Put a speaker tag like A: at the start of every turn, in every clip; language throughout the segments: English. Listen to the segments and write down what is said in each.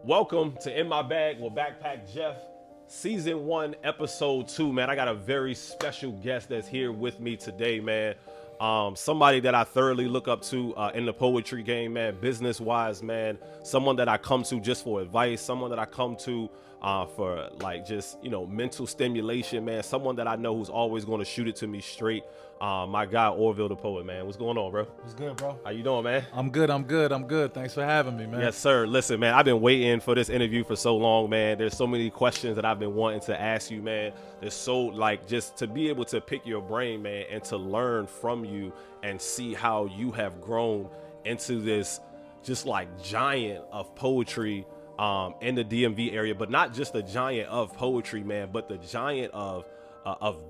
A: Welcome to In My Bag with Backpack Jeff, Season 1, Episode 2, man. I got a very special guest that's here with me today, man. Somebody that I thoroughly look up to in the poetry game, man, business-wise, man. Someone that I come to just for advice, someone that I come to for, like, just, mental stimulation, man. Someone that I know who's always going to shoot it to me straight. My guy, Orville the Poet, man. What's going on, bro?
B: What's good, bro?
A: How you doing, man?
B: I'm good. Thanks for having me, man.
A: Yes, sir. Listen, man, I've been waiting for this interview for so long, man. There's so many questions that I've been wanting to ask you, man. There's so, just to be able to pick your brain, man, and to learn from you and see how you have grown into this just giant of poetry in the DMV area, but not just the giant of poetry, man, but the giant of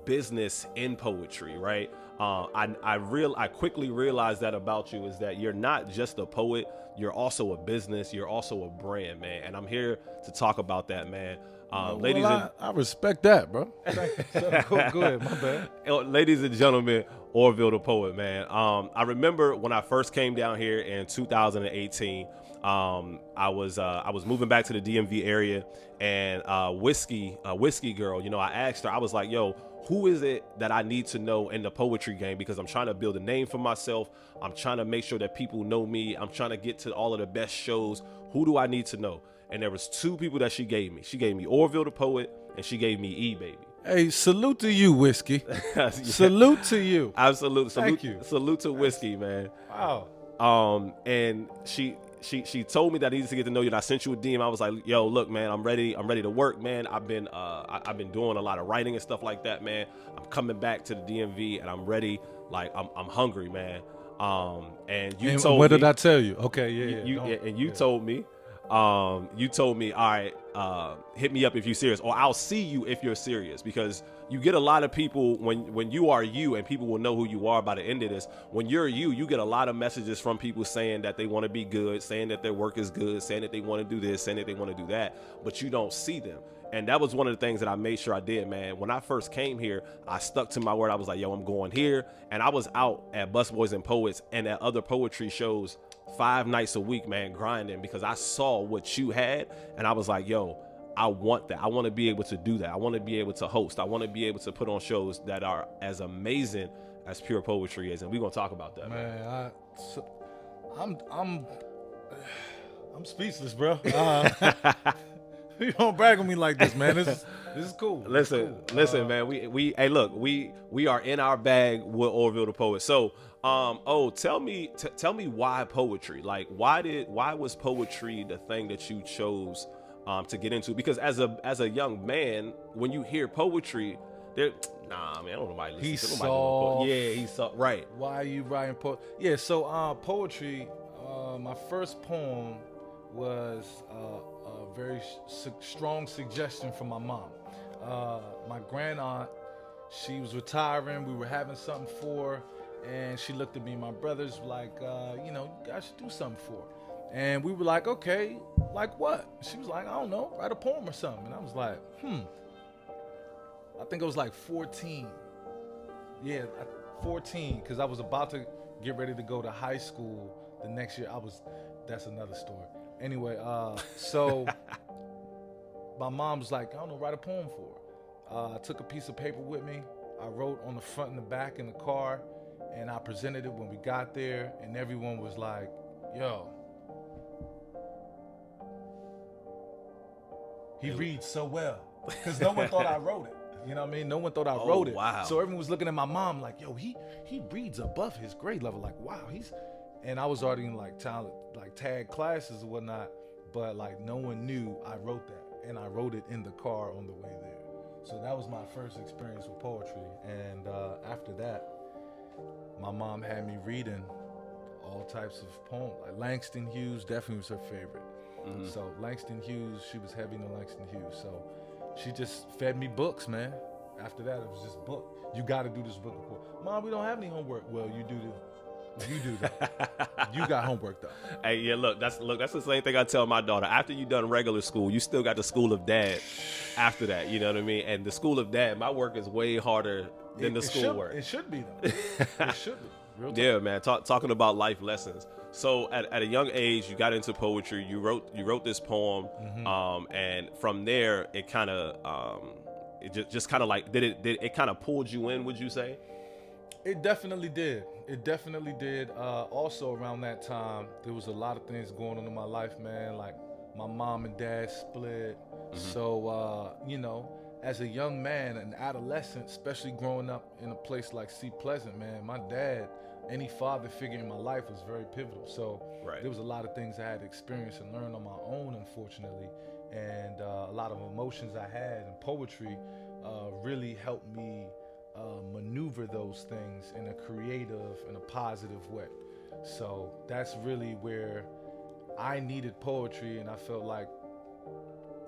A: business in poetry, right? I quickly realized that about you is that you're not just a poet, you're also a business, you're also a brand, man. And I'm here to talk about that, man.
B: I respect that, bro. Go ahead, my bad.
A: Ladies and gentlemen, Orville the Poet, man. I remember when I first came down here in 2018. I was moving back to the DMV area, and whiskey girl, I asked her, I was like, yo, who is it that I need to know in the poetry game? Because I'm trying to build a name for myself. I'm trying to make sure that people know me. I'm trying to get to all of the best shows. Who do I need to know? And there was two people that she gave me. She gave me Orville the Poet, and she gave me E-Baby.
B: Hey, salute to you, Whiskey. Yeah. Salute to you.
A: Absolutely.
B: Thank you.
A: Salute to Whiskey, man.
B: Wow.
A: And she told me that I needed to get to know you, and I sent you a DM. I was like, yo, look, man, I'm ready to work, man. I've been doing a lot of writing and stuff like that, man. I'm coming back to the DMV, and I'm ready. I'm hungry, man. And you told me.
B: What did I tell you? Okay,
A: You told me, all right, hit me up if you're serious, or I'll see you if you're serious, because you get a lot of people when you are you, and people will know who you are by the end of this. When you're you get a lot of messages from people saying that they want to be good, saying that their work is good, saying that they want to do this, saying that they want to do that, but you don't see them. And that was one of the things that I made sure I did, man. When I first came here, I stuck to my word. I was like, yo, I'm going here. And I was out at Busboys and Poets and at other poetry shows 5 nights a week, man, grinding, because I saw what you had. And I was like, yo, I want that. I want to be able to do that. I want to be able to host. I want to be able to put on shows that are as amazing as pure poetry is. And we're going to talk about that, man.
B: I'm speechless, bro. You don't brag on me like this, man. This is cool.
A: Listen, man. We are in our bag with Orville the Poet. So, tell me why poetry? Why was poetry the thing that you chose to get into? Because as a young man, when you hear poetry, man, I don't know nobody listen to nobody. Yeah, he's soft. Right.
B: Why are you writing poetry? Yeah, so poetry. My first poem was a very strong suggestion from my mom. My grand aunt, she was retiring. We were having something for her, and she looked at me and my brothers like, you guys should do something for her. And we were like, okay, like what? She was like, I don't know, write a poem or something. And I was like, I think I was like 14. Yeah, 14, because I was about to get ready to go to high school the next year. That's another story. Anyway, so my mom was like, I don't know, write a poem for her. I took a piece of paper with me. I wrote on the front and the back in the car, and I presented it when we got there, and everyone was like, yo, he reads so well. Because no one thought I wrote it. You know what I mean? No one thought I wrote it.
A: Wow.
B: So everyone was looking at my mom like, yo, he reads above his grade level. Like, wow, and I was already in tag classes and whatnot, but no one knew I wrote that. And I wrote it in the car on the way there. So that was my first experience with poetry. And after that, my mom had me reading all types of poems. Like Langston Hughes definitely was her favorite. Mm-hmm. So Langston Hughes, she was heavy on Langston Hughes. So she just fed me books, man. After that, it was just book. You got to do this book report. Mom, we don't have any homework. Well, you do that. You got homework though.
A: Hey, yeah, look, that's the same thing I tell my daughter. After you done regular school, you still got the school of dad after that, you know what I mean? And the school of dad, my work is way harder than the school work.
B: It should be though. It should be. Real talk.
A: Yeah, man. Talking about life lessons. So at a young age, you got into poetry. You wrote this poem, and from there, it kind of it just kind of like did it kind of pulled you in? Would you say?
B: It definitely did. It definitely did. Also, around that time, there was a lot of things going on in my life, man. Like my mom and dad split. So, as a young man, an adolescent, especially growing up in a place like Sea Pleasant, man, my dad, any father figure in my life was very pivotal. So there was a lot of things I had to experience and learn on my own, unfortunately. And a lot of emotions I had, and poetry really helped me maneuver those things in a creative and a positive way. So that's really where I needed poetry, and I felt like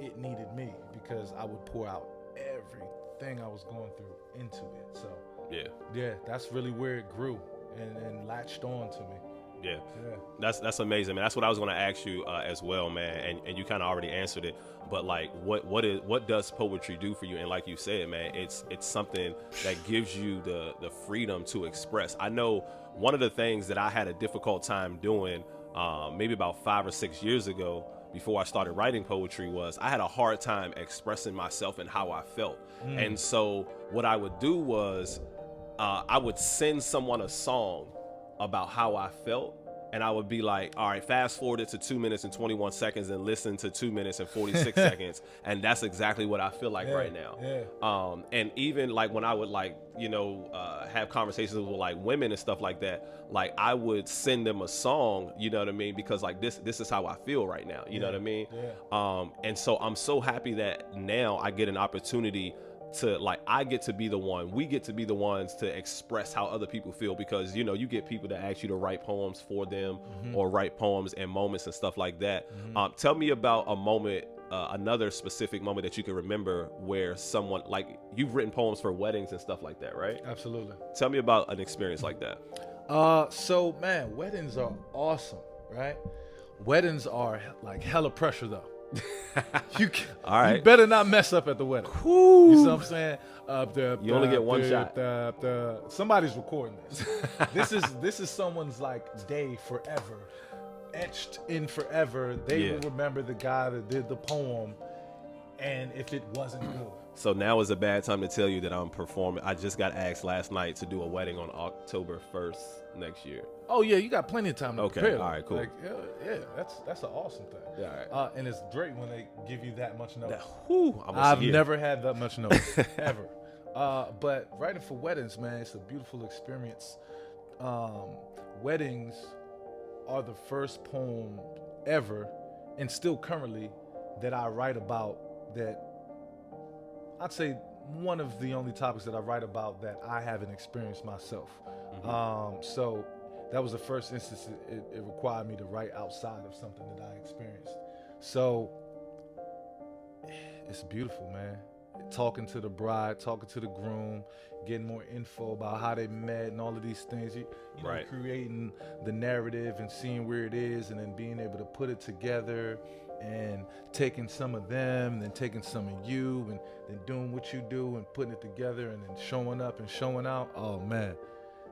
B: it needed me because I would pour out everything I was going through into it. So yeah, that's really where it grew and latched on to me.
A: Yeah. That's amazing, man. That's what I was going to ask you as well, man. And you kind of already answered it. But like, what does poetry do for you? And like you said, man, it's something that gives you the freedom to express. I know one of the things that I had a difficult time doing, maybe about 5 or 6 years ago, before I started writing poetry, was I had a hard time expressing myself and how I felt. And so what I would do was I would send someone a song about how I felt, and I would be like, all right, fast forward it to 2 minutes and 21 seconds and listen to 2 minutes and 46 seconds. And that's exactly what I feel like right now. And even like when I would have conversations with like women and stuff like that, like I would send them a song, you know what I mean? Because like this is how I feel right now. You know what I mean? And so I'm so happy that now I get an opportunity to, like, I get to be the one, we get to be the ones to express how other people feel, because you get people that ask you to write poems for them or write poems and moments and stuff like that. Tell me about a moment, another specific moment that you can remember where someone, like, you've written poems for weddings and stuff like that, right?
B: Absolutely.
A: Tell me about an experience like that.
B: So man, weddings are awesome, right? Weddings are like hella pressure though. You better not mess up at the wedding.
A: Whew.
B: You see what I'm saying?
A: You only get one shot.
B: Somebody's recording this. This is someone's like day forever, etched in forever. They will remember the guy that did the poem, and if it wasn't good.
A: So now is a bad time to tell you that I'm performing. I just got asked last night to do a wedding on October 1st next year.
B: Oh yeah, you got plenty of time to prepare.
A: All right, cool.
B: Like, yeah, that's an awesome thing.
A: Yeah, all right.
B: And it's great when they give you that much notice.
A: I've
B: never had that much notice ever. But writing for weddings, man, it's a beautiful experience. Weddings are the first poem ever, and still currently, that I write about. That I'd say one of the only topics that I write about that I haven't experienced myself. So that was the first instance it required me to write outside of something that I experienced. So it's beautiful, man. Talking to the bride, talking to the groom, getting more info about how they met and all of these things. You know, creating the narrative and seeing where it is, and then being able to put it together, and taking some of them, and then taking some of you, and then doing what you do and putting it together, and then showing up and showing out. Oh man,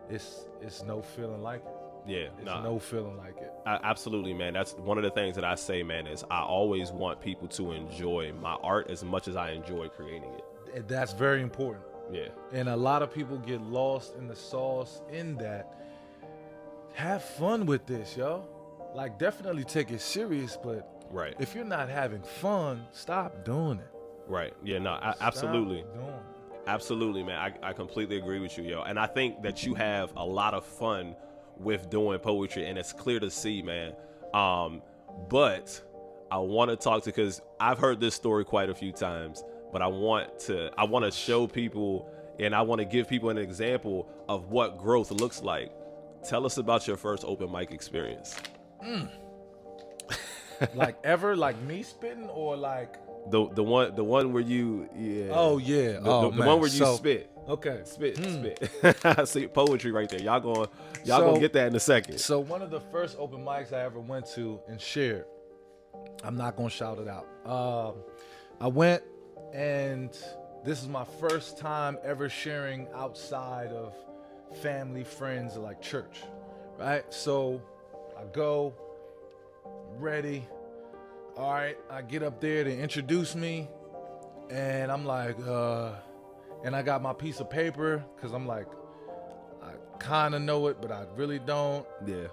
B: it's no feeling like it.
A: Yeah,
B: no feeling like it.
A: Absolutely, man. That's one of the things that I say, man, is I always want people to enjoy my art as much as I enjoy creating it.
B: And that's very important.
A: Yeah.
B: And a lot of people get lost in the sauce in that. Have fun with this, yo. Like, definitely take it serious, but if you're not having fun, stop doing it.
A: Right. Yeah, no, absolutely. Absolutely, man. I completely agree with you, yo. And I think that you have a lot of fun with doing poetry, and it's clear to see, man. But I want to talk to, because I've heard this story quite a few times, but I want to show people, and I want to give people an example of what growth looks like. Tell us about your first open mic experience.
B: Like ever, like me spitting, or like
A: the one where you
B: Oh yeah.
A: The one where you spit.
B: Okay.
A: Spit. See, poetry right there. Y'all gonna get that in a second.
B: So one of the first open mics I ever went to and shared, I'm not gonna shout it out. I went, and this is my first time ever sharing outside of family, friends, or like church, right? So I go, ready. All right, I get up there to introduce me, and I'm like, and I got my piece of paper because I'm like, I kind of know it, but I really don't.
A: Yeah.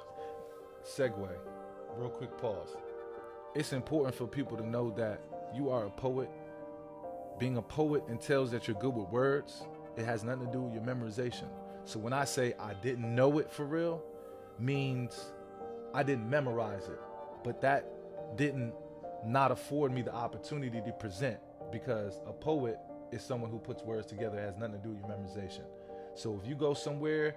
B: Segue, real quick pause. It's important for people to know that you are a poet. Being a poet entails that you're good with words. It has nothing to do with your memorization. So when I say I didn't know it for real, means I didn't memorize it. But that didn't not afford me the opportunity to present, because a poet is someone who puts words together. It has nothing to do with your memorization. So if you go somewhere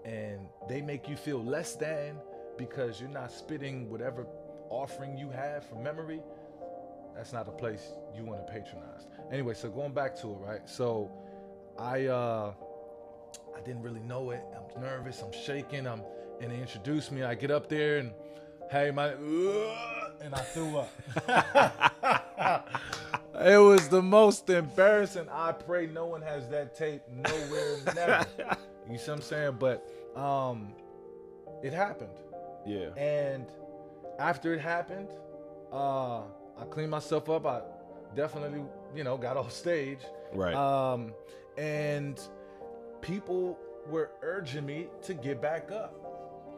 B: and they make you feel less than because you're not spitting whatever offering you have from memory, that's not a place you want to patronize. Anyway, so going back to it, right? So I didn't really know it. I'm nervous. I'm shaking. And they introduced me. I get up there and, hey, and I threw up. It was the most embarrassing. I pray no one has that tape nowhere, never. You see what I'm saying? But it happened.
A: Yeah.
B: And after it happened, I cleaned myself up. I definitely, got off stage.
A: Right.
B: And people were urging me to get back up.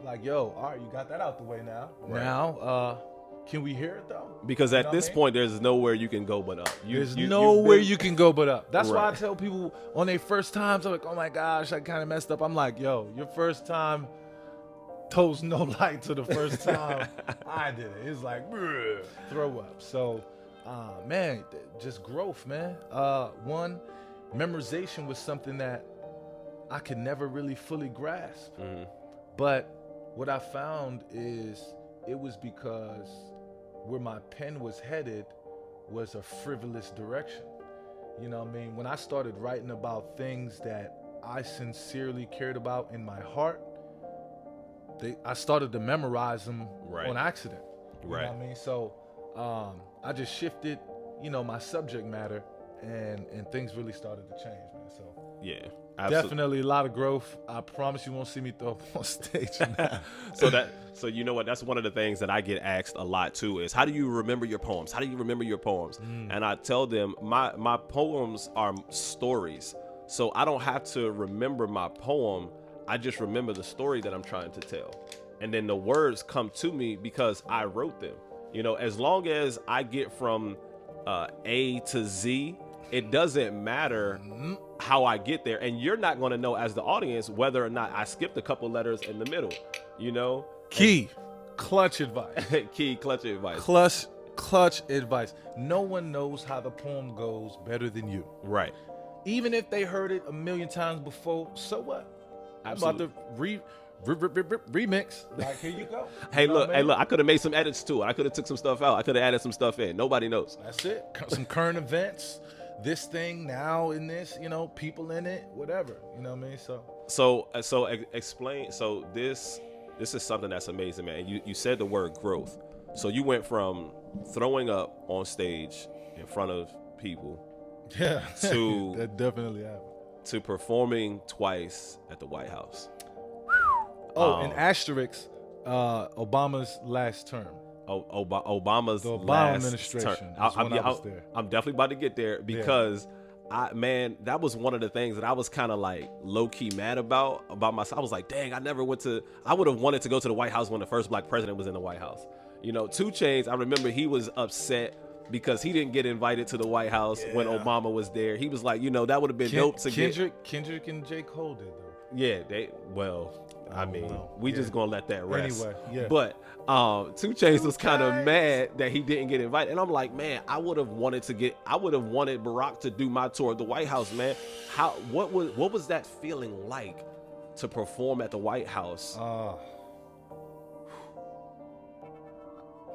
B: Like, yo, all right, you got that out the way now.
A: Right.
B: Now, can we hear it though?
A: Because at this point, there's nowhere you can go but up.
B: There's nowhere you can go but up. That's why I
A: Right.
B: tell people on their first times, I'm like, oh my gosh, I kind of messed up. I'm like, yo, your first time throws no light to the first time I did it. It's like, throw up. So, man, just growth, man. One, memorization was something that I could never really fully grasp.
A: Mm-hmm.
B: But what I found is it was because where my pen was headed was a frivolous direction. You know what I mean? When I started writing about things that I sincerely cared about in my heart, I started to memorize them
A: Right.
B: on accident. You
A: Right.
B: know what I mean? So I just shifted, my subject matter, and things really started to change, man. So
A: Yeah.
B: definitely a lot of growth. I promise you won't see me throw up on stage.
A: So you know what? That's one of the things that I get asked a lot too. Is how do you remember your poems? How do you remember your poems? And I tell them my poems are stories, so I don't have to remember my poem. I just remember the story that I'm trying to tell, and then the words come to me because I wrote them. As long as I get from A to Z, it doesn't matter how I get there, and you're not going to know as the audience whether or not I skipped a couple letters in the middle.
B: Key, clutch advice.
A: Key clutch advice.
B: Clutch advice. No one knows how the poem goes better than you.
A: Right.
B: Even if they heard it a million times before, so what?
A: Absolutely.
B: I'm about to remix. Like, here you go.
A: Hey,
B: You know
A: look,
B: what I mean?
A: I could have made some edits to it. I could have took some stuff out. I could have added some stuff in. Nobody knows.
B: That's it. Some current events. This thing now in this, people in it, whatever. You know what I mean?
A: So explain. So this is something that's amazing, man. You said the word growth. So you went from throwing up on stage in front of people
B: Yeah.
A: to
B: that definitely happened.
A: to performing twice at the White House.
B: Oh, and asterisk, Obama's last term.
A: Obama's
B: The Obama
A: last
B: administration
A: term.
B: is when I was there.
A: I'm definitely about to get there because that was one of the things that I was kind of like low key mad about myself. I was like, dang, I would have wanted to go to the White House when the first black president was in the White House. 2 Chainz, I remember he was upset because he didn't get invited to the White House when Obama was there. He was like, that would have been dope to get.
B: Kendrick and J. Cole did though.
A: Yeah, we just gonna let that rest.
B: Anyway, yeah.
A: But 2 Chainz was kind of mad that he didn't get invited, and I'm like, man, I would have wanted Barack to do my tour of the White House, man. What was that feeling like to perform at the White House?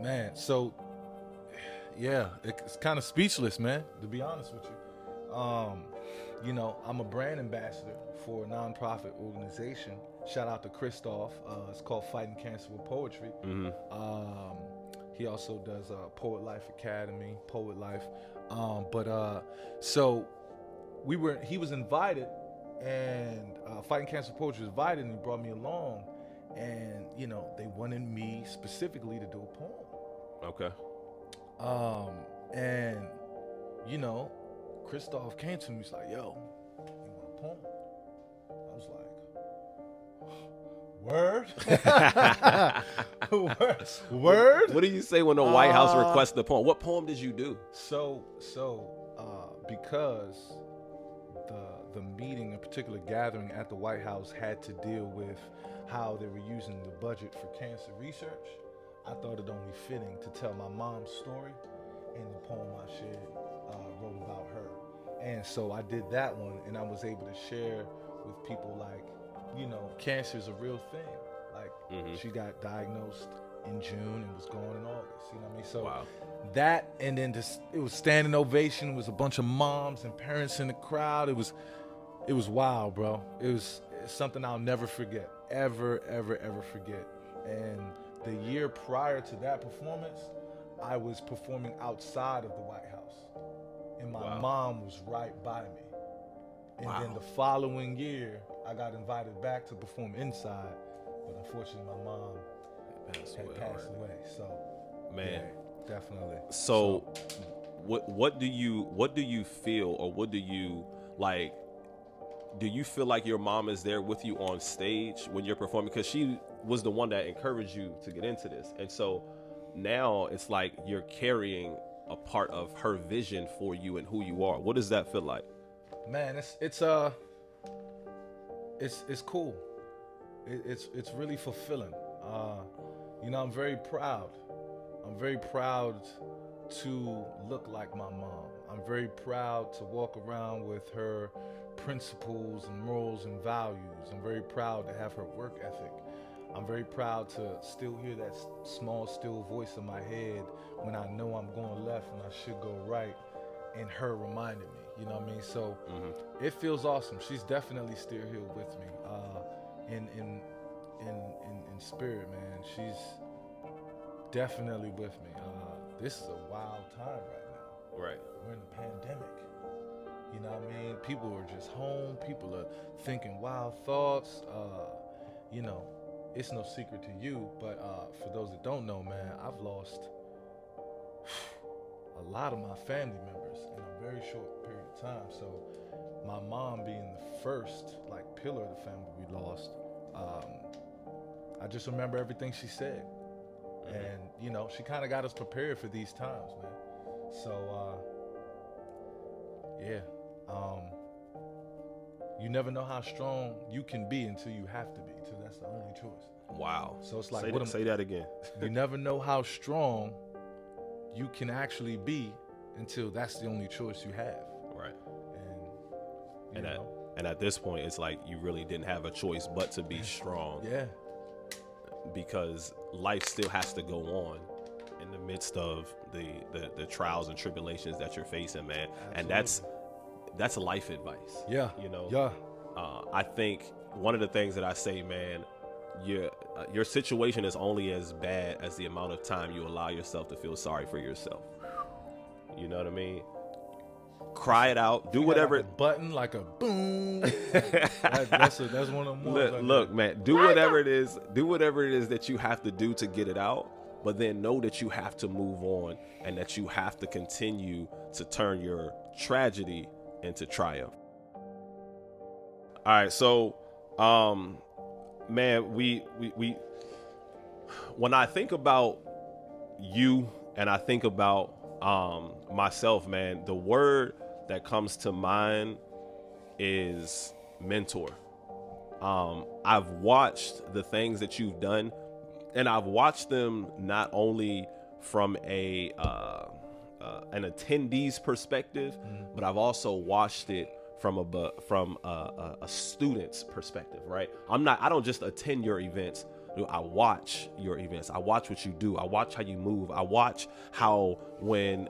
B: Man, so yeah, it's kind of speechless, man, to be honest with you. I'm a brand ambassador for a nonprofit organization. Shout out to Christoph. It's called Fighting Cancer with Poetry.
A: Mm-hmm.
B: He also does Poet Life Academy, Poet Life. So he was invited, And Fighting Cancer Poetry was invited, and he brought me along. And, you know, they wanted me specifically to do a poem.
A: Okay.
B: And, you know, Christoph came to me, he's like, yo, you want a poem? I was like, word? Word?
A: What do you say when the White House requests the poem? What poem did you do?
B: So, because the meeting, a particular gathering at the White House had to deal with how they were using the budget for cancer research, I thought it only fitting to tell my mom's story in the poem I wrote about her. And so I did that one, and I was able to share with people like, you know, cancer is a real thing. Like, she got diagnosed in June and was gone in August. You know what I mean? So
A: Wow.
B: that, and then it was standing ovation. It was a bunch of moms and parents in the crowd. It was wild, bro. It's something I'll never forget, ever forget. And the year prior to that performance, I was performing outside of the White House, and my mom was right by me. And then the following year, I got invited back to perform inside, but unfortunately, my mom had passed away. So,
A: man,
B: yeah, definitely.
A: So, what do you feel, or what do you like? Do you feel like your mom is there with you on stage when you're performing? Because she was the one that encouraged you to get into this. And so now it's like you're carrying a part of her vision for you and who you are. What does that feel like?
B: Man, it's cool. It's really fulfilling. You know, I'm very proud. I'm very proud to look like my mom. I'm very proud to walk around with her principles and morals and values. I'm very proud to have her work ethic. I'm very proud to still hear that small, still voice in my head when I know I'm going left and I should go right, and her reminding me. You know what I mean? So it feels awesome. She's definitely still here with me. In spirit, man. She's definitely with me. This is a wild time right now.
A: Right.
B: We're in a pandemic. You know what I mean? People are just home. People are thinking wild thoughts. You know, it's no secret to you, but for those that don't know, man, I've lost a lot of my family members in a very short period of time. So my mom being the first pillar of the family we lost, I just remember everything she said. And, you know, she kind of got us prepared for these times, man. So, you never know how strong you can be until you have to be, until that's the only choice.
A: Wow.
B: So it's like,
A: say that again.
B: You never know how strong you can actually be until that's the only choice you have.
A: Right.
B: And
A: at this point, it's like you really didn't have a choice but to be strong.
B: Yeah.
A: Because life still has to go on in the midst of the trials and tribulations that you're facing, man.
B: Absolutely.
A: And that's life advice.
B: Yeah.
A: You know.
B: Yeah.
A: I think one of the things that I say, man, your situation is only as bad as the amount of time you allow yourself to feel sorry for yourself. You know what I mean? Cry it out. Do whatever.
B: Like a button, like a boom. that's one of them ones.
A: Look, man. Do whatever it is. Do whatever it is that you have to do to get it out. But then know that you have to move on, and that you have to continue to turn your tragedy into triumph. All right. So, man, we when I think about you and I think about myself, man, the word that comes to mind is mentor. I've watched the things that you've done, and I've watched them not only from an attendee's perspective, but I've also watched it from a student's perspective, right? I don't just attend your events. I watch your events. I watch what you do. I watch how you move. I watch how when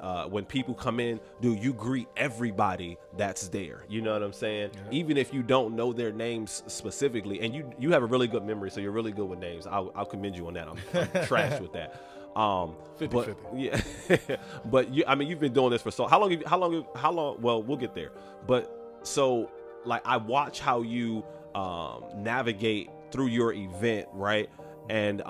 A: people come in, you greet everybody that's there. You know what I'm saying? Yeah. Even if you don't know their names specifically, and you have a really good memory, so you're really good with names. I'll commend you on that. I'm trash with that.
B: 50-50.
A: Yeah. But you've been doing this for how long? Well, we'll get there. But so like I watch how you navigate through your event, right? And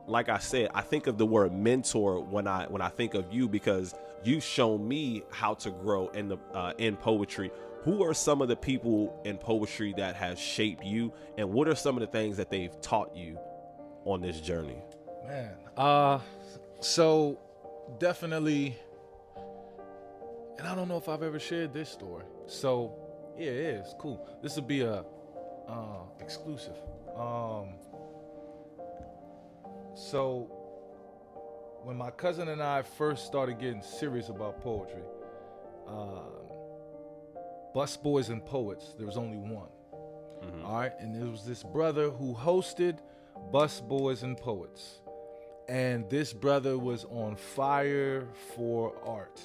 A: like I said, I think of the word mentor when I think of you, because you've shown me how to grow in poetry. Who are some of the people in poetry that have shaped you, and what are some of the things that they've taught you on this journey?
B: Man, so definitely, and I don't know if I've ever shared this story. So yeah, it is cool. This would be a exclusive. So when my cousin and I first started getting serious about poetry, Bus Boys and Poets, there was only one.
A: Mm-hmm.
B: All right, and there was this brother who hosted Bus Boys and Poets, and this brother was on fire for art,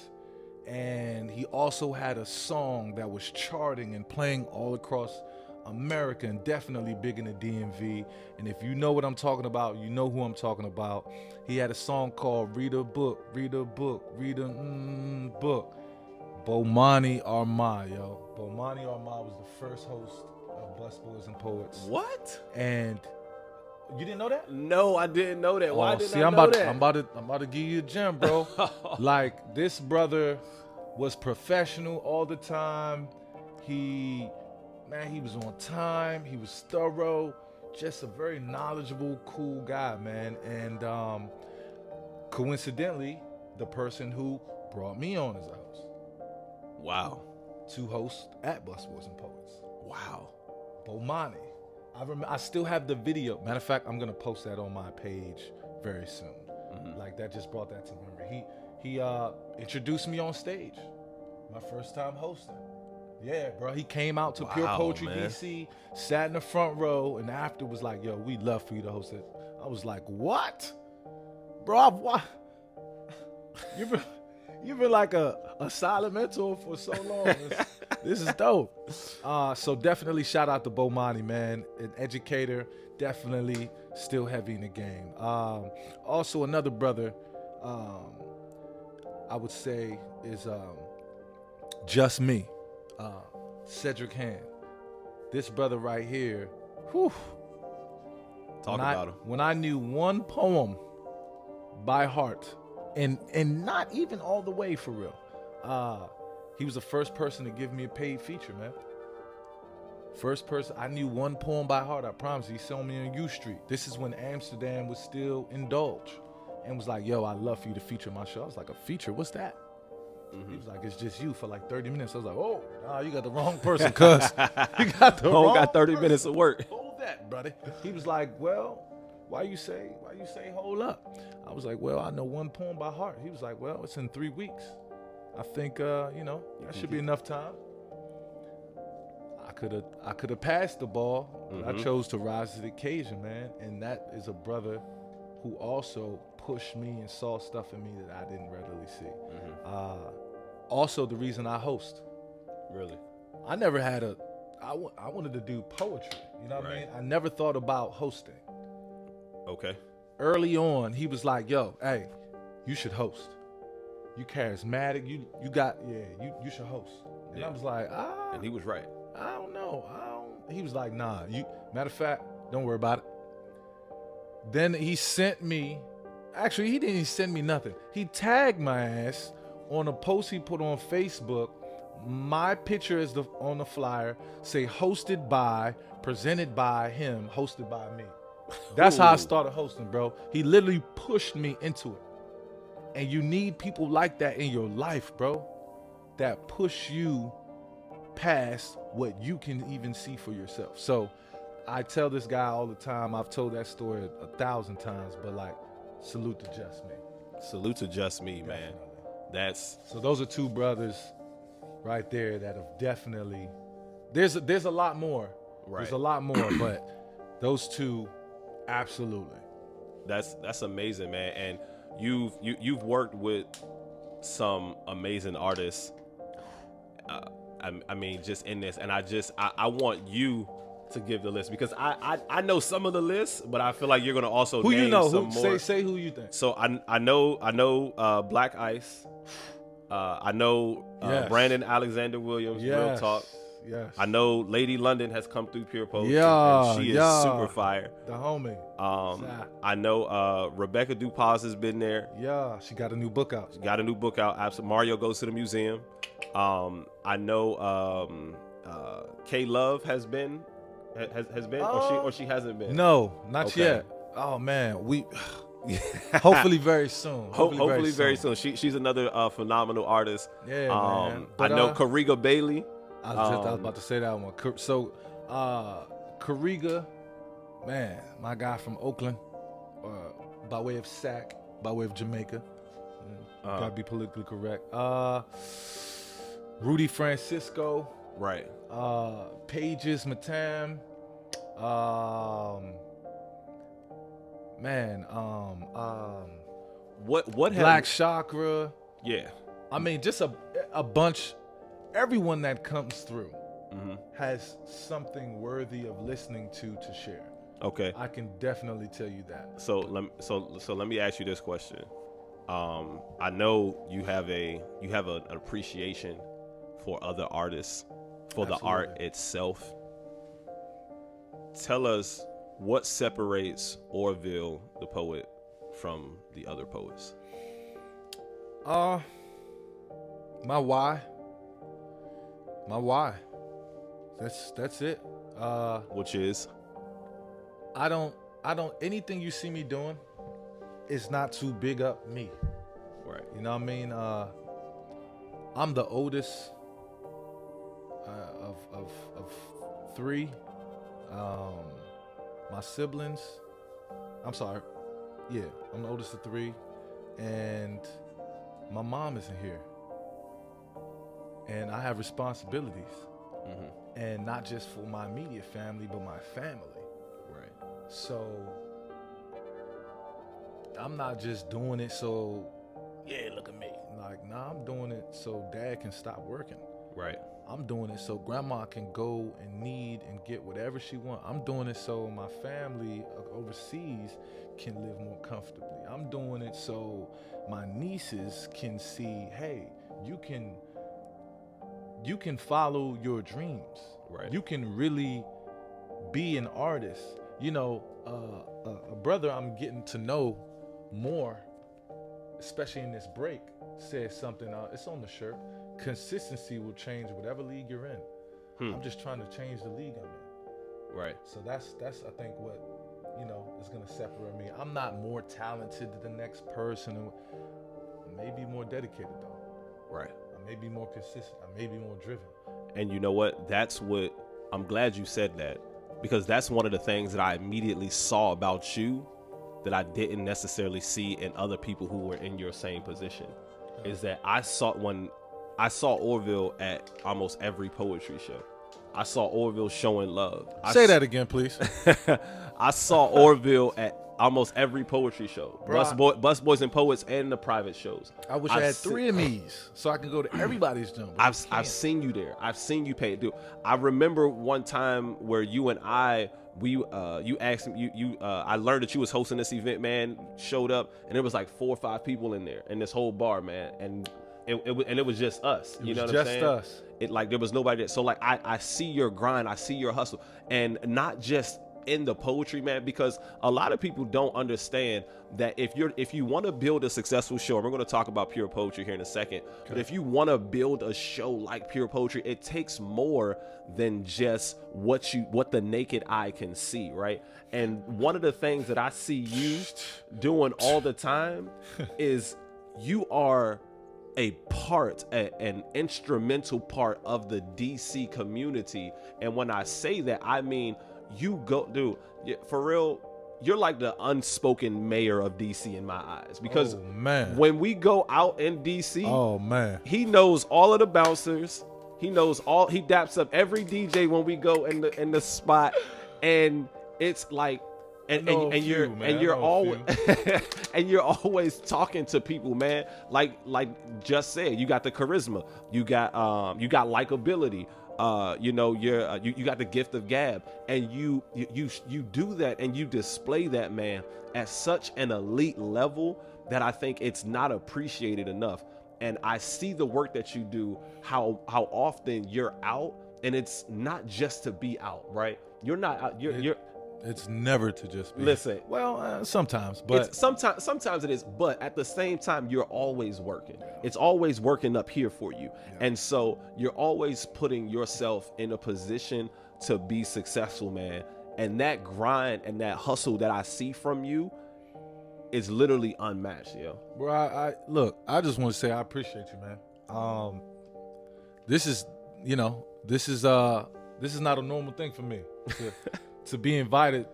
B: and he also had a song that was charting and playing all across America, and definitely big in the DMV. And if you know what I'm talking about, you know who I'm talking about. He had a song called Read a Book, Read a Book, Read a Book. Bomani Arma, yo. Bomani Arma was the first host of Bus Boys and Poets.
A: What?
B: And you didn't know that?
A: No, I didn't know that. Why didn't I
B: I'm
A: know
B: about,
A: that?
B: I'm about to give you a gem, bro. Like, this brother was professional all the time. He was on time. He was thorough. Just a very knowledgeable, cool guy, man. And coincidentally, the person who brought me on as a host.
A: Wow.
B: To host at Bus Boys and Poets.
A: Wow.
B: Bomani. I still have the video. Matter of fact, I'm gonna post that on my page very soon. Mm-hmm. Like, that just brought that to memory. He introduced me on stage. My first time hosting. Yeah, bro. He came out to Pure Poetry DC, sat in the front row, and after was like, "Yo, we'd love for you to host it." I was like, "What, bro? What? You've been like a silent mentor for so long. This is dope." So definitely shout out to Bomani, man, an educator, definitely still heavy in the game. Also another brother, I would say is Just Me, Cedric Hand. This brother right here, whew.
A: Talk about him.
B: When I knew one poem by heart, and not even all the way for real, he was the first person to give me a paid feature, man. First person. I knew one poem by heart, I promise. He saw me on U Street. This is when Amsterdam was still Indulge, and was like, "Yo, I'd love for you to feature my show." I was like, "A feature? What's that?" Mm-hmm. He was like, "It's just you for like 30 minutes." I was like, "Oh, nah, you got the wrong person, cuz." You got the wrong
A: got 30
B: person.
A: minutes of work.
B: Hold that, brother. He was like, "Well, why you say hold up?" I was like, "Well, I know one poem by heart." He was like, "Well, it's in 3 weeks. I think that should be enough time." I could have passed the ball, but I chose to rise to the occasion, man. And that is a brother who also pushed me and saw stuff in me that I didn't readily see. Also, the reason I host.
A: Really?
B: I never had I wanted to do poetry. You know what I mean? I never thought about hosting.
A: Okay.
B: Early on, he was like, "Yo, hey, you should host. You charismatic. You should host." And I was like,
A: And he was right.
B: I don't know. He was like, "Nah, matter of fact, don't worry about it." Then he sent me, actually, he didn't even send me nothing. He tagged my ass on a post he put on Facebook. My picture is on the flyer, say hosted by, presented by him, hosted by me. That's how I started hosting, bro. He literally pushed me into it. And you need people like that in your life, bro, that push you past what you can even see for yourself. So I tell this guy all the time, I've told that story 1,000 times, but like, salute to Just Me.
A: Salute to Just Me, man.
B: That's so those are two brothers right there that have definitely, there's a lot more. Right. There's a lot more, but those two, absolutely.
A: That's amazing, man. And you've worked with some amazing artists. I mean, just in this, and I want you to give the list, because I know some of the lists, but I feel like you're gonna also
B: who
A: name
B: you know.
A: some more.
B: Say who you think.
A: So I know Black Ice. I know
B: yes.
A: Brandon Alexander Williams.
B: Yes.
A: Real talk.
B: Yes.
A: I know Lady London has come through Pure Poetry.
B: Yeah,
A: and she is
B: yeah.
A: super fire.
B: The homie.
A: I know Rebecca Dupas has been there.
B: Yeah, she got a new book out.
A: She got a new book out. Absolutely. Mario Goes to the Museum. I know K Love has been, or she hasn't been.
B: No, not
A: Okay.
B: yet. Oh man, we hopefully very soon.
A: Hopefully very soon. She's another phenomenal artist.
B: Yeah, man.
A: I
B: But,
A: know Kariga Bailey.
B: I was about to say that one. So, Kariga, man, my guy from Oakland, by way of Sac, by way of Jamaica. Gotta be politically correct. Rudy Francisco,
A: Right.
B: Pages Matam,
A: What
B: Black Chakra.
A: Yeah.
B: I mean, just a bunch. Everyone that comes through has something worthy of listening to share.
A: Okay.
B: I can definitely tell you that.
A: So let me ask you this question. I know you have an appreciation for other artists, for the art itself. Tell us what separates Orville the poet from the other poets.
B: My why. That's it.
A: Which is?
B: I don't anything you see me doing is not to big up me.
A: Right.
B: You know what I mean? I'm the oldest of three. My siblings, I'm sorry. Yeah, I'm the oldest of three, and my mom isn't here. And I have responsibilities, and not just for my immediate family, but my family.
A: Right.
B: So I'm not just doing it so, yeah, look at me. Like, nah, I'm doing it so dad can stop working.
A: Right.
B: I'm doing it so grandma can go and need and get whatever she wants. I'm doing it so my family overseas can live more comfortably. I'm doing it so my nieces can see, hey, you can follow your dreams.
A: Right.
B: You can really be an artist. You know, a brother I'm getting to know more, especially in this break, said something, it's on the shirt. Consistency will change whatever league you're in. I'm just trying to change the league I'm in.
A: Right.
B: So that's I think what, is gonna separate me. I'm not more talented than the next person. I may be more dedicated though.
A: Right.
B: I may be more consistent. I may be more driven.
A: And you know what? That's what I'm glad you said that, because that's one of the things that I immediately saw about you that I didn't necessarily see in other people who were in your same position. Is that I saw Orville at almost every poetry show. I saw Orville showing love.
B: Say that again, please.
A: I saw Orville at almost every poetry show.
B: Bro,
A: Bus Boys and Poets and the private shows.
B: I wish I had three of these so I can go to everybody's gym.
A: I've seen you there. I've seen you pay dude. I remember one time where you and I you asked me I learned that you was hosting this event, man. Showed up and there was like 4 or 5 people in there in this whole bar, man, and it was just us. You know what I'm saying?
B: Just us.
A: It like there was nobody there. So like I see your grind, I see your hustle, and not just in the poetry, man, because a lot of people don't understand that if you want to build a successful show, and we're going to talk about Pure Poetry here in a second, but if you want to build a show like Pure Poetry, it takes more than just what the naked eye can see, right? And one of the things that I see you doing all the time is you are an instrumental part of the DC community. And when I say that, I mean, you go, dude, for real, you're like the unspoken mayor of DC in my eyes. Because when we go out in DC, he knows all of the bouncers. He daps up every DJ when we go in the spot. And it's like, and you're always and you're always talking to people, man. Like just said, you got the charisma, you got likability, you got the gift of gab, and you do that and you display that, man, at such an elite level that I think it's not appreciated enough. And I see the work that you do, how often you're out and it's not just to be out, right? You're not out. You're
B: It's never to just be.
A: listen.
B: Well, sometimes, but
A: It's sometimes it is, but at the same time, you're always working. It's always working up here for you, and so you're always putting yourself in a position to be successful, man. And that grind and that hustle that I see from you is literally unmatched, yo.
B: bro, I look. I just want to say I appreciate you, man. This is, this is not a normal thing for me to be invited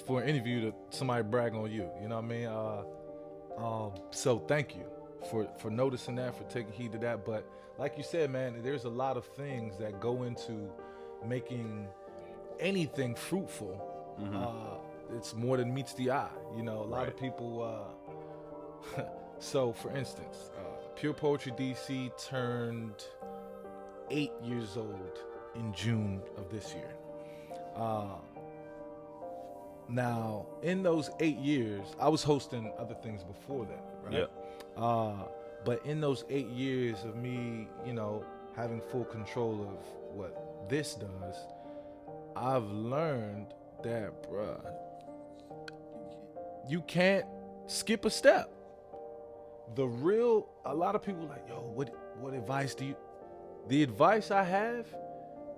B: for an interview to somebody brag on you. You know what I mean? So thank you for noticing that, for taking heed to that. But like you said, man, there's a lot of things that go into making anything fruitful. It's more than meets the eye. A lot of people. So, for instance, Pure Poetry DC turned 8 years old in June of this year. Now, in those 8 years, I was hosting other things before that, right?
A: Yeah.
B: But in those 8 years of me, having full control of what this does, I've learned that, bruh, you can't skip a step. A lot of people like, yo, what advice do you? The advice I have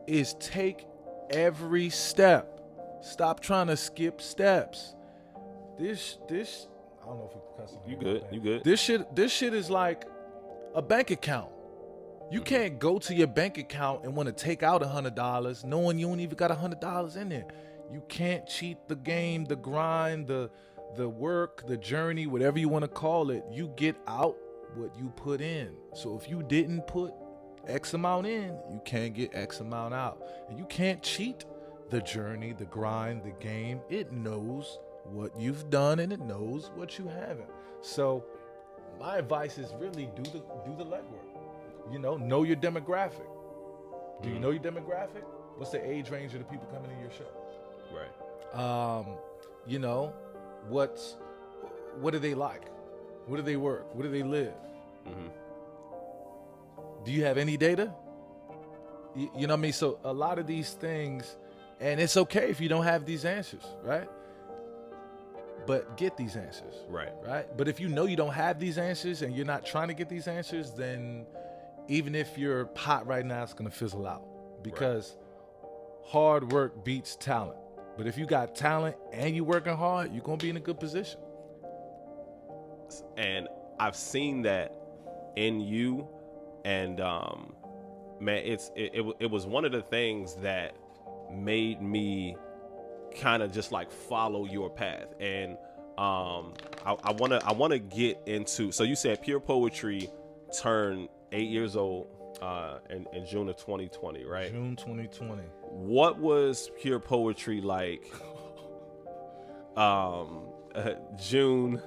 B: is take every step. Stop trying to skip steps. This I don't know if we can cuss.
A: You good.
B: This shit is like a bank account. You can't go to your bank account and want to take out $100 knowing you don't even got $100 in there. You can't cheat the game, the grind, the work, the journey, whatever you want to call it. You get out what you put in. So if you didn't put X amount in, you can't get X amount out. And you can't cheat the journey, the grind, the game. It knows what you've done and it knows what you haven't. So my advice is really do the legwork. Know your demographic. Do you know your demographic? What's the age range of the people coming to your show?
A: Right.
B: What do they like? What do they work? Where do they live? Do you have any data? You know what I mean? So a lot of these things, and it's okay if you don't have these answers, right? But get these answers.
A: Right.
B: But if you know you don't have these answers and you're not trying to get these answers, then even if you're hot right now, it's going to fizzle out because hard work beats talent. But if you got talent and you're working hard, you're going to be in a good position.
A: And I've seen that in you, and man, it was one of the things that made me kind of just like follow your path. And I wanna get into. So you said Pure Poetry turned 8 years old in June of 2020, right?
B: June 2020.
A: What was Pure Poetry like? June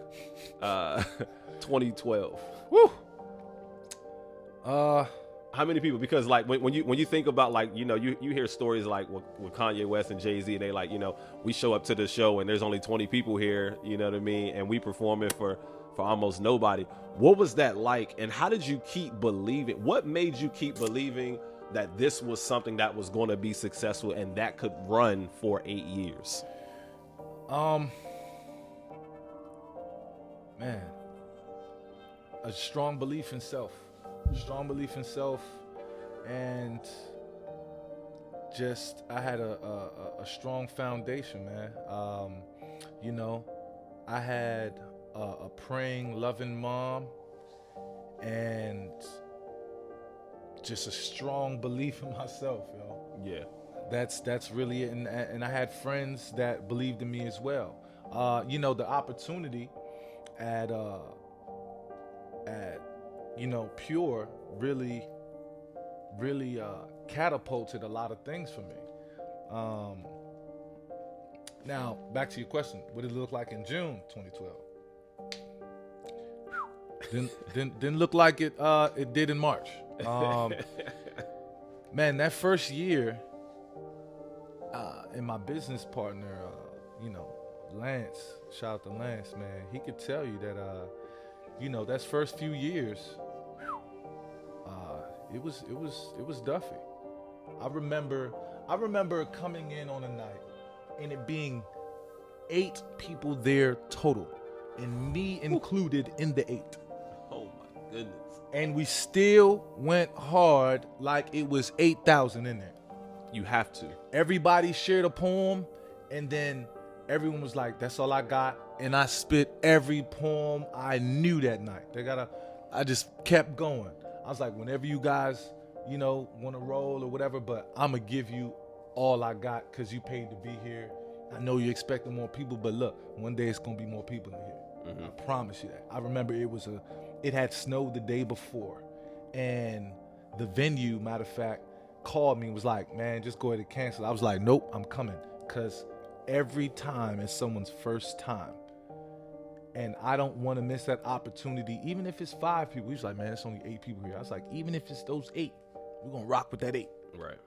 A: 2012.
B: Woo.
A: How many people? Because like when you think about like you hear stories like with Kanye West and Jay-Z, and they like we show up to the show and there's only 20 people here, you know what I mean, and we performing for almost nobody. What was that like, and how did you keep believing? What made you keep believing that this was something that was going to be successful and that could run for 8 years?
B: Man, a strong belief in self, and just I had a strong foundation, man. I had a praying, loving mom, and just a strong belief in myself, yo.
A: Yeah.
B: That's really it, and I had friends that believed in me as well. The opportunity at Pure really catapulted a lot of things for me. Now back to your question, what did it look like in June 2012? Didn't look like it did in March. Man, that first year, and my business partner, Lance, shout out to Lance, man. He could tell you that, that first few years, it was Duffy. I remember coming in on a night and it being 8 people there total, and me included in the 8.
A: Oh my goodness.
B: And we still went hard like it was 8,000 in there.
A: You have to.
B: Everybody shared a poem, and then everyone was like, "That's all I got." And I spit every poem I knew that night. I just kept going. I was like, whenever you guys, want to roll or whatever, but I'm going to give you all I got because you paid to be here. I know you're expecting more people, but look, one day it's going to be more people in here. Mm-hmm. I promise you that. I remember it had snowed the day before, and the venue, matter of fact, called me and was like, "Man, just go ahead and cancel." I was like, "Nope, I'm coming," because every time is someone's first time. And I don't want to miss that opportunity, even if it's 5 people. He's like, "Man, it's only 8 people here." I was like, even if it's those 8, we're going to rock with that 8.
A: Right.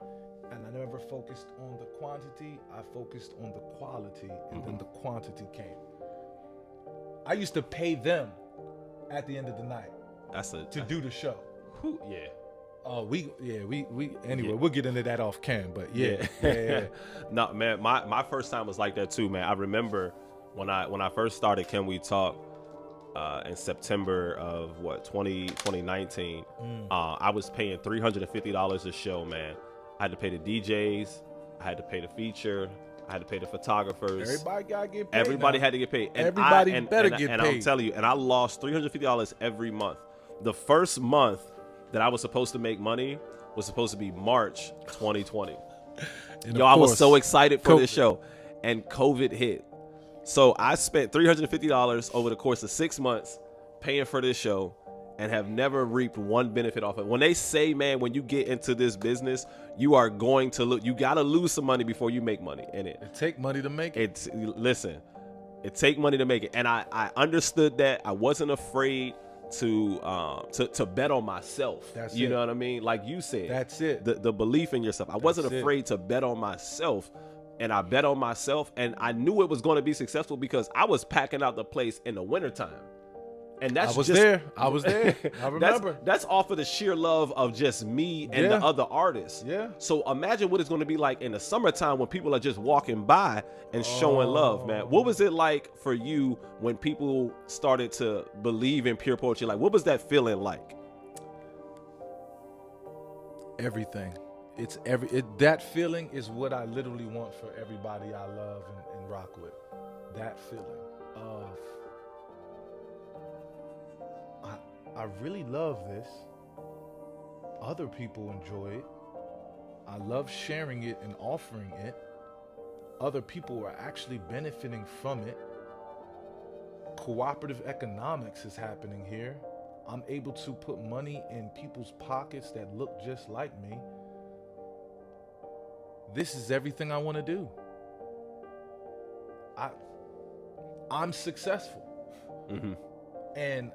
B: And I never focused on the quantity. I focused on the quality, and then the quantity came. I used to pay them at the end of the night to do the show.
A: Yeah.
B: Oh, anyway, we'll get into that off cam, but yeah.
A: No, man, my first time was like that too, man. I remember when I first started Can We Talk in September of 2019, I was paying $350 a show, man. I had to pay the DJs, I had to pay the feature, I had to pay the photographers.
B: Everybody gotta get paid.
A: Everybody had to get paid. And
B: Everybody better get paid.
A: And I'm telling you, and I lost $350 every month. The first month that I was supposed to make money was supposed to be March 2020. Yo, I was so excited for this show, and COVID hit. So I spent $350 over the course of 6 months paying for this show and have never reaped one benefit off it. When they say, man, when you get into this business, you are going to you got to lose some money before you make money in it.
B: It take money to make it.
A: Listen, it take money to make it. And I understood that. I wasn't afraid to bet on myself.
B: That's
A: you
B: it.
A: know what I mean? Like you said.
B: That's it.
A: The belief in yourself. I wasn't afraid to bet on myself. And I bet on myself, and I knew it was going to be successful because I was packing out the place in the wintertime. And that's
B: I was there. I remember.
A: That's off of the sheer love of just me and the other artists.
B: Yeah.
A: So imagine what it's going to be like in the summertime when people are just walking by and showing love, man. What was it like for you when people started to believe in pure poetry? Like, what was that feeling like?
B: Everything. That feeling is what I literally want for everybody I love and rock with. That feeling of I really love this. Other people enjoy it. I love sharing it and offering it. Other people are actually benefiting from it. Cooperative economics is happening here. I'm able to put money in people's pockets that look just like me. This is everything I want to do. I'm successful. Mm-hmm. And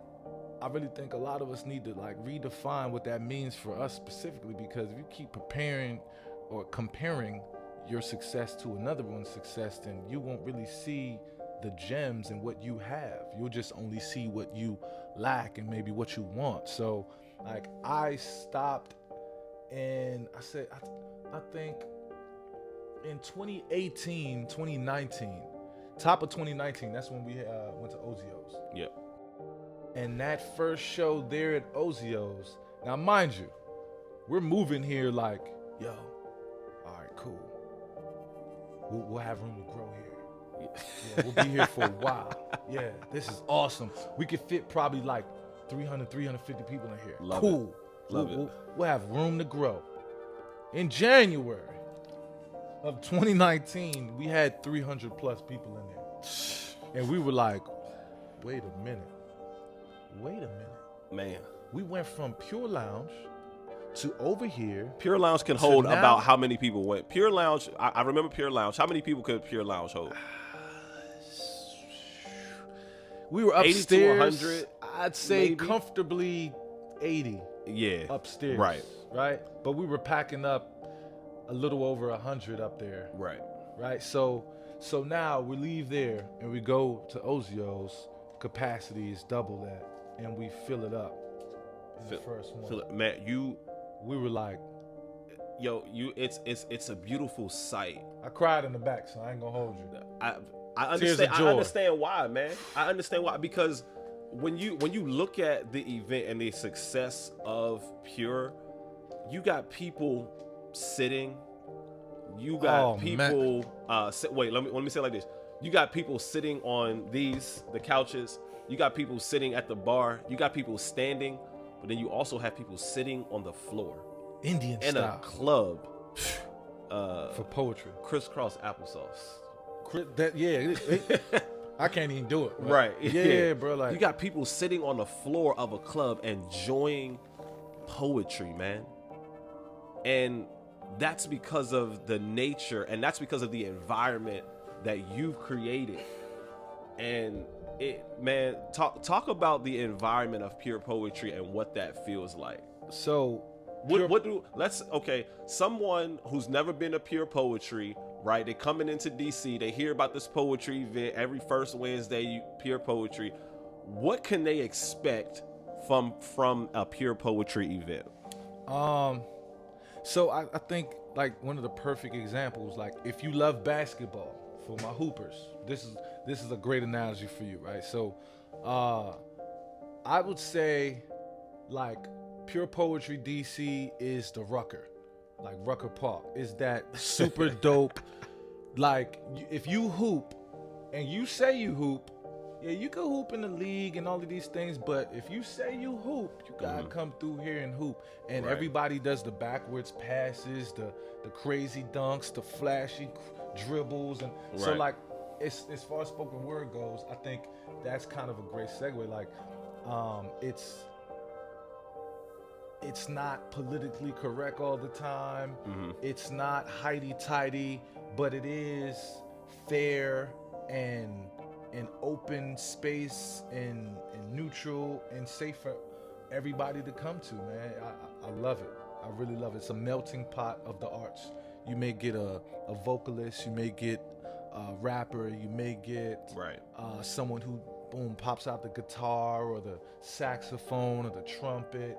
B: I really think a lot of us need to redefine what that means for us specifically, because if you keep preparing or comparing your success to another one's success, then you won't really see the gems in what you have. You'll just only see what you lack and maybe what you want. So I stopped, and I said, I think in 2018, 2019, top of 2019, that's when we went to Ozio's.
A: Yep.
B: And that first show there at Ozio's, now mind you, we're moving here like, yo, all right, cool. We'll have room to grow here. Yeah, we'll be here for a while. Yeah, this is awesome. We could fit probably like 300, 350 people in here.
A: Love
B: cool.
A: It. Love it.
B: We'll have room to grow. In January of 2019, we had 300 plus people in there. And we were like, wait a minute.
A: Man.
B: We went from Pure Lounge to over here.
A: Pure Lounge can hold about how many people went? Pure Lounge, I remember Pure Lounge. How many people could Pure Lounge hold?
B: We were upstairs.
A: 80 to 100,
B: I'd say
A: maybe?
B: Comfortably 80.
A: Yeah.
B: Upstairs.
A: Right.
B: But we were packing up a little over 100 up there. Right. So now we leave there and we go to Ozio's. Capacity is double that, and we fill it up in the first one.
A: Man,
B: we were like,
A: it's a beautiful sight.
B: I cried in the back, so I ain't gonna hold you.
A: I understand. I understand why, man. I understand why, because when you look at the event and the success of Pure, you got people sitting. You got people. Wait, let me say it like this. You got people sitting on the couches. You got people sitting at the bar. You got people standing, but then you also have people sitting on the floor.
B: Indian
A: in
B: style.
A: A club.
B: For poetry.
A: Crisscross applesauce.
B: I can't even do it.
A: Right.
B: Yeah, bro. Like,
A: you got people sitting on the floor of a club enjoying poetry, man. And that's because of the nature, and that's because of the environment that you've created. And talk about the environment of Pure Poetry and what that feels like.
B: So
A: someone who's never been to Pure Poetry, right? They coming into DC, they hear about this poetry event every first Wednesday, Pure Poetry. What can they expect from a Pure Poetry event?
B: So I think like one of the perfect examples, like if you love basketball, for my hoopers, this is a great analogy for you, right? So I would say like Pure Poetry DC is the Rucker, like Rucker Park is that super dope. Like if you hoop and you say you hoop, yeah, you can hoop in the league and all of these things, but if you say you hoop, you gotta come through here and hoop. And everybody does the backwards passes, the crazy dunks, the flashy dribbles, and so like as far as spoken word goes, I think that's kind of a great segue. Like it's not politically correct all the time. It's not highty-tighty, but it is fair and an open space and neutral and safe for everybody to come to, man. I love it. I really love it. It's a melting pot of the arts. You may get a vocalist, you may get a rapper, you may get someone who pops out the guitar or the saxophone or the trumpet.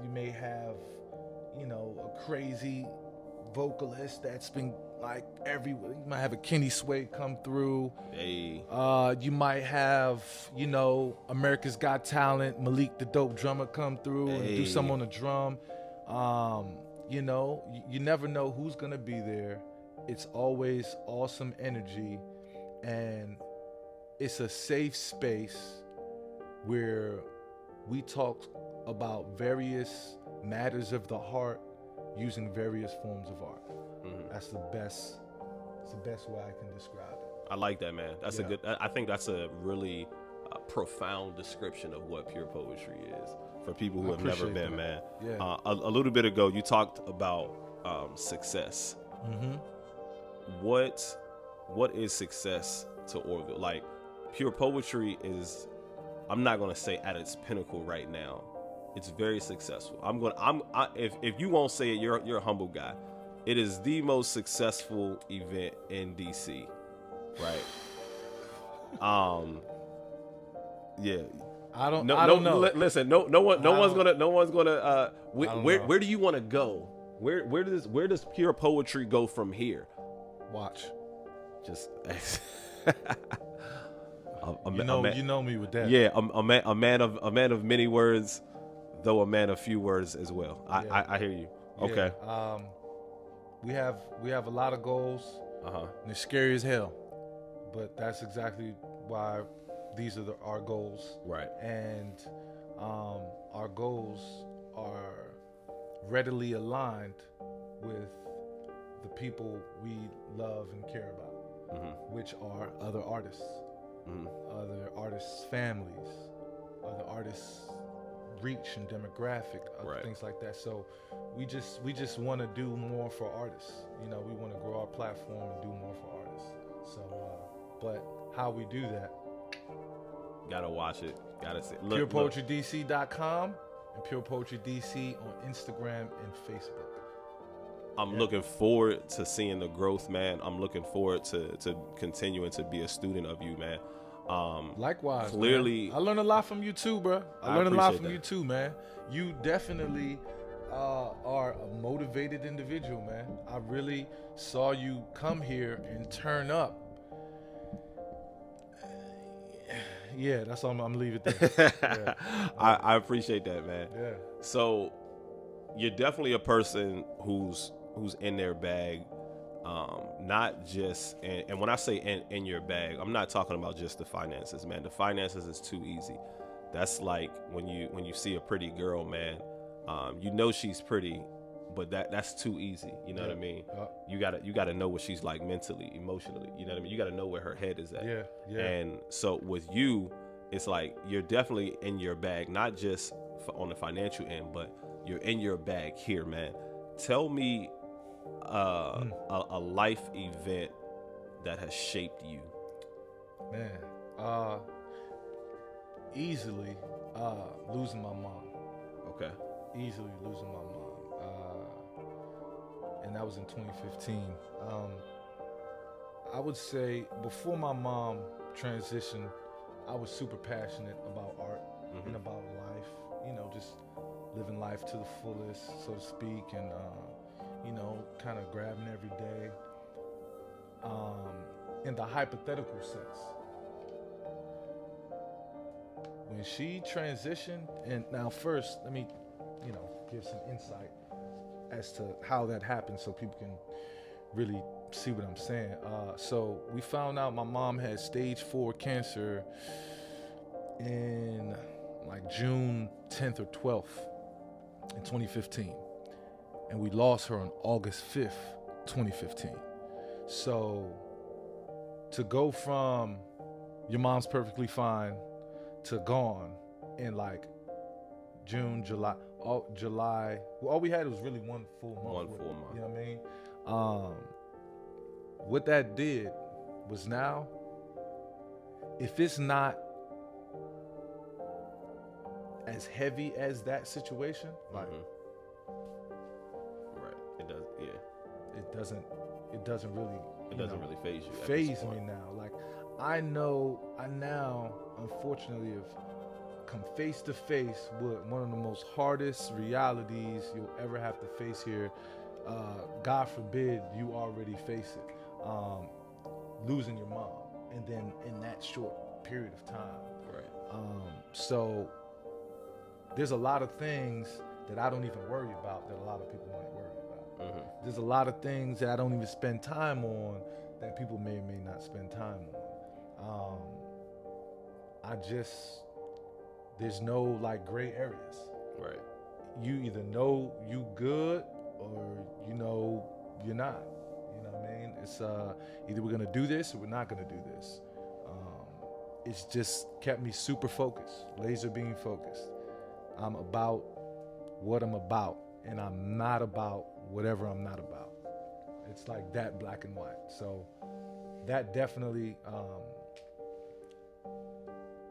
B: You may have, a crazy vocalist that's been like everywhere. You might have a Kenny Sway come through.
A: Hey.
B: You might have, America's Got Talent, Malik the dope drummer come through and do some on the drum. You never know who's gonna be there. It's always awesome energy, and it's a safe space where we talk about various matters of the heart using various forms of art. That's the best way I can describe it.
A: I like that, man. That's a good, I think that's a really profound description of what Pure Poetry is for people who have never been, man.
B: Yeah.
A: A little bit ago, you talked about success. What is success to Orville? Like, Pure Poetry is, I'm not gonna say at its pinnacle right now. It's very successful. If you won't say it, you're a humble guy. It is the most successful event in DC, right? Yeah.
B: I don't know.
A: Listen, no one's gonna. Where do you want to go? Where does Pure Poetry go from here?
B: Watch.
A: Just.
B: You know me with that.
A: Yeah, a man of many words, though a man of few words as well. I hear you. Okay.
B: Yeah, we have a lot of goals. And it's scary as hell, but that's exactly why these are our goals.
A: Right.
B: And our goals are readily aligned with the people we love and care about, which are other artists. Other artists' families, other artists' reach and demographic, things like that. So we just want to do more for artists. We want to grow our platform and do more for artists. So, but how we do that?
A: Gotta watch it. Gotta see.
B: PurePoetryDC.com and Pure Poetry DC on Instagram and Facebook.
A: I'm looking forward to seeing the growth, man. I'm looking forward to continuing to be a student of you, man.
B: Likewise,
A: clearly,
B: man. I learned a lot from you too, bro. I learned a lot from you too, man. You definitely are a motivated individual, man. I really saw you come here and turn up. Yeah, that's all I'm leaving it there. Yeah.
A: I appreciate that, man.
B: Yeah.
A: So you're definitely a person who's in their bag, not just and when I say in your bag, I'm not talking about just the finances, man. The finances is too easy. That's like when you see a pretty girl, man, you know she's pretty, but that's too easy. You know what I mean? You gotta know what she's like mentally, emotionally. You know what I mean? You gotta know where her head is at.
B: Yeah.
A: And so with you, it's like you're definitely in your bag, not just on the financial end, but you're in your bag here, man. Tell me a life event that has shaped you.
B: Man, easily losing my mom.
A: Okay.
B: Easily losing my mom. And that was in 2015. I would say before my mom transitioned, I was super passionate about art and about life, you know, just living life to the fullest, so to speak, and, you know, kind of grabbing every day. In the hypothetical sense, when she transitioned, and now first, let me, you know, give some insight as to how that happened so people can really see what I'm saying. So we found out my mom had stage 4 cancer in like June 10th or 12th in 2015. And we lost her on August 5th, 2015. So to go from your mom's perfectly fine to gone in like June, July, all we had was really one full month. You know what I mean? What that did was now, if it's not as heavy as that situation, like,
A: right, it does, yeah.
B: It doesn't really
A: phase you.
B: Phase me now. Like, I now, unfortunately, have come face to face with one of the most hardest realities you'll ever have to face here. God forbid you already face it. Losing your mom, and then in that short period of time.
A: Right.
B: So there's a lot of things that I don't even worry about that a lot of people might worry about. There's a lot of things that I don't even spend time on that people may or may not spend time on. There's no like gray areas.
A: Right.
B: You either know you good or you know you're not. You know what I mean? It's either we're gonna do this or we're not gonna do this. It's just kept me super focused, laser beam focused. I'm about what I'm about, and I'm not about whatever I'm not about. It's like that, black and white. So that definitely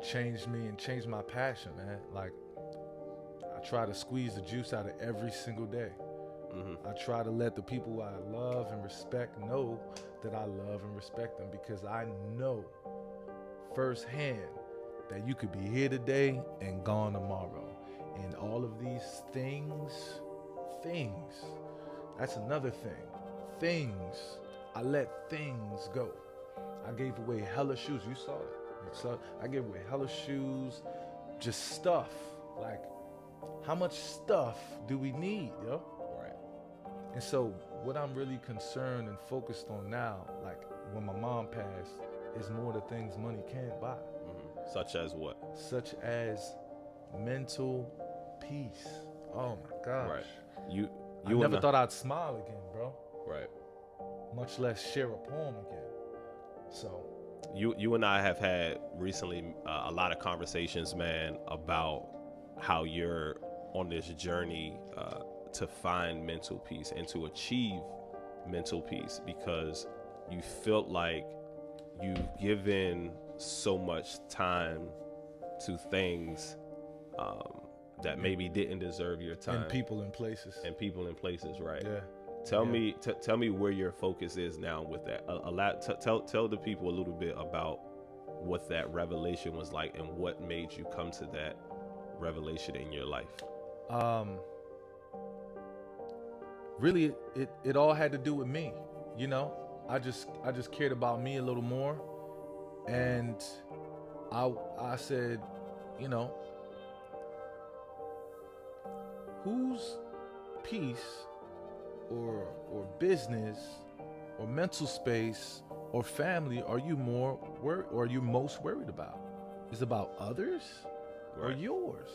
B: changed me and changed my passion, man. Like, I try to squeeze the juice out of every single day. I try to let the people I love and respect know that I love and respect them, because I know firsthand that you could be here today and gone tomorrow. And all of these things, that's another thing. Things, I let things go. I gave away hella shoes. You saw it. I gave away hella shoes, just stuff. Like, how much stuff do we need, yo?
A: Right.
B: And so what I'm really concerned and focused on now, like when my mom passed, is more the things money can't buy.
A: Such as what?
B: Such as mental peace. Oh my gosh.
A: Right.
B: I never thought I'd smile again, bro.
A: Right.
B: Much less share a poem again. So
A: you and I have had recently a lot of conversations, man, about how you're on this journey to find mental peace and to achieve mental peace, because you felt like you've given so much time to things that maybe didn't deserve your time.
B: And people and places.
A: Right?
B: Yeah.
A: Tell me where your focus is now with that. Tell the people a little bit about what that revelation was like and what made you come to that revelation in your life.
B: really it all had to do with me. You know, I just cared about me a little more, and I said, you know, whose peace or business or mental space or family are you most worried about? Is it about others or
A: Right.
B: yours?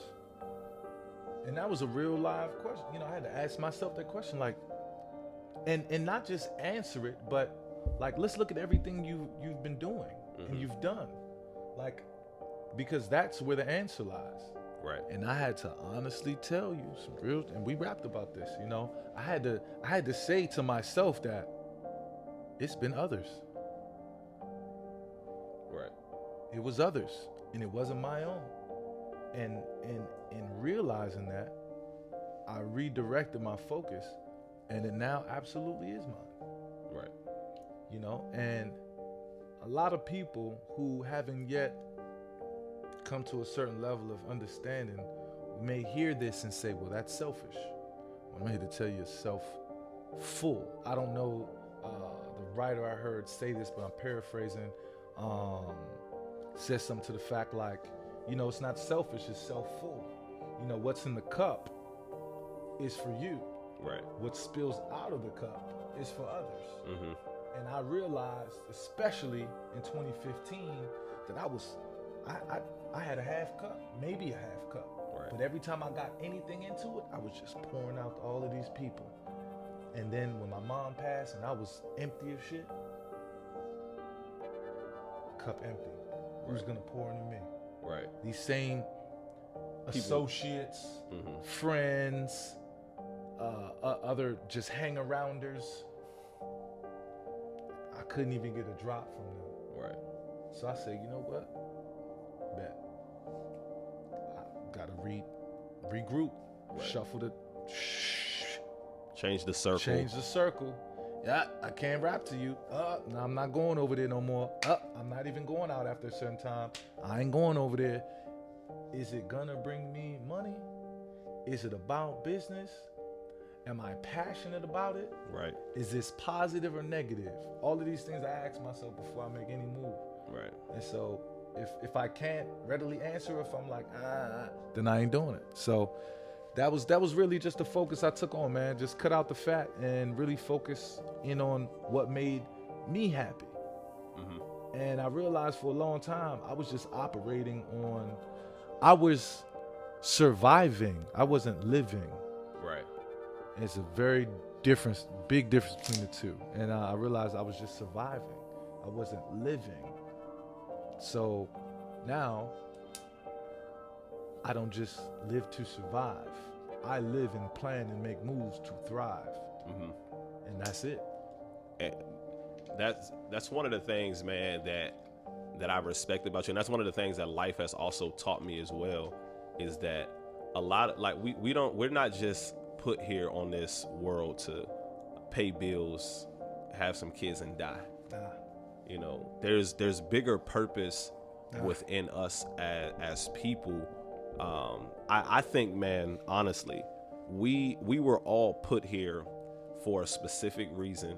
B: And that was a real live question. You know, I had to ask myself that question, like, and not just answer it, but like, let's look at everything you've been doing and you've done, like, because that's where the answer lies.
A: Right.
B: And I had to honestly tell you some real, and we rapped about this, you know. I had to say to myself that it's been others.
A: Right.
B: It was others, and it wasn't my own. And in realizing that, I redirected my focus, and it now absolutely is mine.
A: Right.
B: You know, and a lot of people who haven't yet come to a certain level of understanding may hear this and say, well, that's selfish. I'm here to tell you it's self-full. I don't know the writer I heard say this, but I'm paraphrasing, says something to the fact like, you know, it's not selfish, it's self-full. You know, what's in the cup is for you.
A: Right.
B: What spills out of the cup is for others.
A: Mm-hmm.
B: And I realized, especially in 2015, that I had a half cup, maybe a half cup.
A: Right.
B: But every time I got anything into it, I was just pouring out to all of these people. And then when my mom passed and I was empty of shit, cup empty. Who's gonna pour into me?
A: Right.
B: These same associates, friends, other just hang-arounders, I couldn't even get a drop from them.
A: Right.
B: So I said, you know what? Bet. I gotta regroup,
A: Right.
B: shuffle the,
A: Change the circle.
B: change the circle. Yeah, I can't rap to you. No, I'm not going over there no more. I'm not even going out after a certain time. I ain't going over there. Is it gonna bring me money? Is it about business? Am I passionate about it?
A: Right.
B: Is this positive or negative? All of these things I ask myself before I make any move.
A: Right.
B: And so if I can't readily answer, if I'm like, then I ain't doing it. So that was really just the focus I took on, man. Just cut out the fat and really focus in on what made me happy.
A: Mm-hmm.
B: And I realized for a long time, I was just operating on, I was surviving. I wasn't living.
A: Right.
B: And it's a big difference between the two. And I realized I was just surviving. I wasn't living. So now I don't just live to survive. I live and plan and make moves to thrive.
A: Mm-hmm.
B: And that's it.
A: And that's one of the things, man, that I respect about you, and that's one of the things that life has also taught me as well, is that a lot of, like, we're not just put here on this world to pay bills, have some kids, and die. You know, there's bigger purpose within us as people. I think, man, honestly, we were all put here for a specific reason,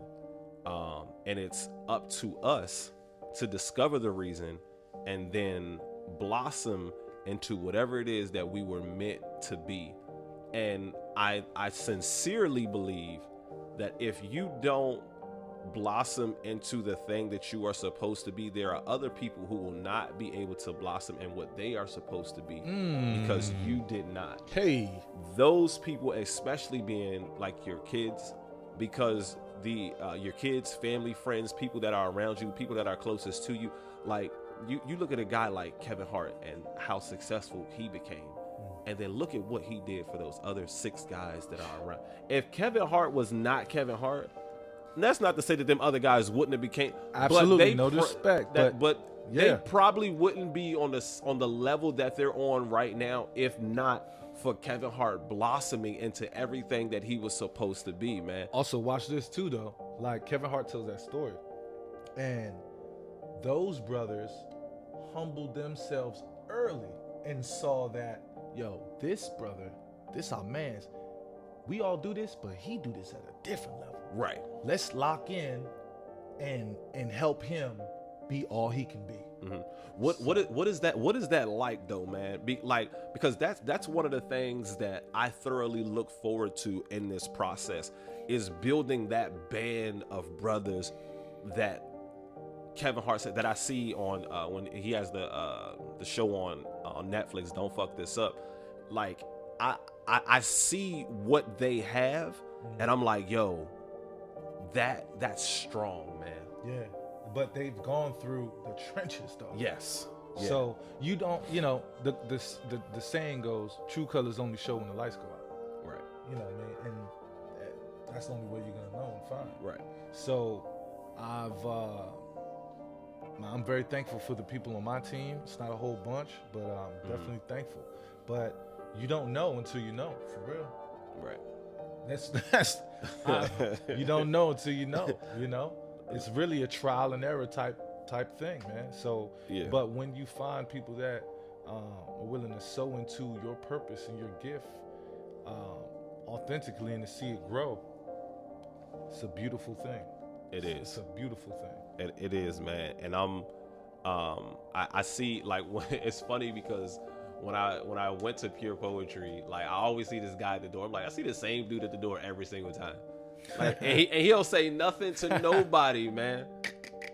A: and it's up to us to discover the reason and then blossom into whatever it is that we were meant to be. And I sincerely believe that if you don't blossom into the thing that you are supposed to be, there are other people who will not be able to blossom in what they are supposed to be because you did not.
B: Hey,
A: Those people, especially being like your kids, because your kids, family, friends, people that are around you, people that are closest to you, like you look at a guy like Kevin Hart and how successful he became. And then look at what he did for those other 6 guys that are around. If Kevin Hart was not Kevin Hart, and that's not to say that them other guys wouldn't have became.
B: absolutely, no disrespect,
A: But
B: yeah.
A: they probably wouldn't be on the level that they're on right now if not for Kevin Hart blossoming into everything that he was supposed to be, man.
B: Also, watch this too, though. Like, Kevin Hart tells that story, and those brothers humbled themselves early and saw that, yo, this brother, this our man's, we all do this, but he do this at a different level.
A: Right.
B: Let's lock in and help him be all he can be.
A: What is that like though, man? Because that's one of the things that I thoroughly look forward to in this process is building that band of brothers that Kevin Hart said that I see on when he has the show on Netflix, Don't Fuck This Up. Like I see what they have, and I'm like, yo, that's strong, man.
B: Yeah, but they've gone through the trenches though.
A: Yes. Yeah.
B: So you don't, the saying goes, true colors only show when the lights go out.
A: Right.
B: You know what I mean? And that's the only way you're gonna know and find.
A: Right.
B: So I'm very thankful for the people on my team. It's not a whole bunch, but I'm definitely thankful. But you don't know until you know, for real.
A: Right.
B: You don't know until you know. You know, it's really a trial and error type thing, man. So, but when you find people that are willing to sow into your purpose and your gift authentically and to see it grow, it's a beautiful thing.
A: It is.
B: It's a beautiful thing.
A: It is, man. And I see, like, it's funny because when I went to Pure Poetry, like, I always see this guy at the door. I'm like, I see the same dude at the door every single time. Like, and he don't say nothing to nobody, man.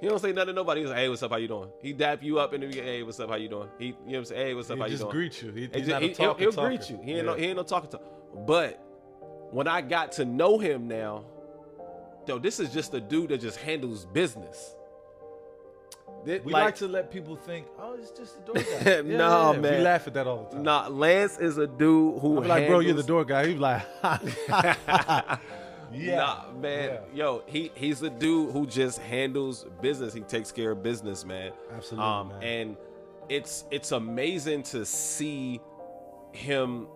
A: He don't say nothing to nobody. He's like, hey, what's up? How you doing? He dap you up and then hey, what's up? How you doing? You know what I'm saying? Hey, what's up? How you doing?
B: Greet you. He'll
A: greet you. He ain't no talking to. But when I got to know him now, yo, this is just a dude that just handles business.
B: We like to let people think, oh, it's just the door guy.
A: No, man.
B: We laugh at that all the time.
A: Nah, Lance is a dude who
B: I'm like, bro, you're the door guy. He's like,
A: yeah. Nah, man. Yeah. Yo, he's a dude who just handles business. He takes care of business, man.
B: Absolutely, man.
A: And it's amazing to see him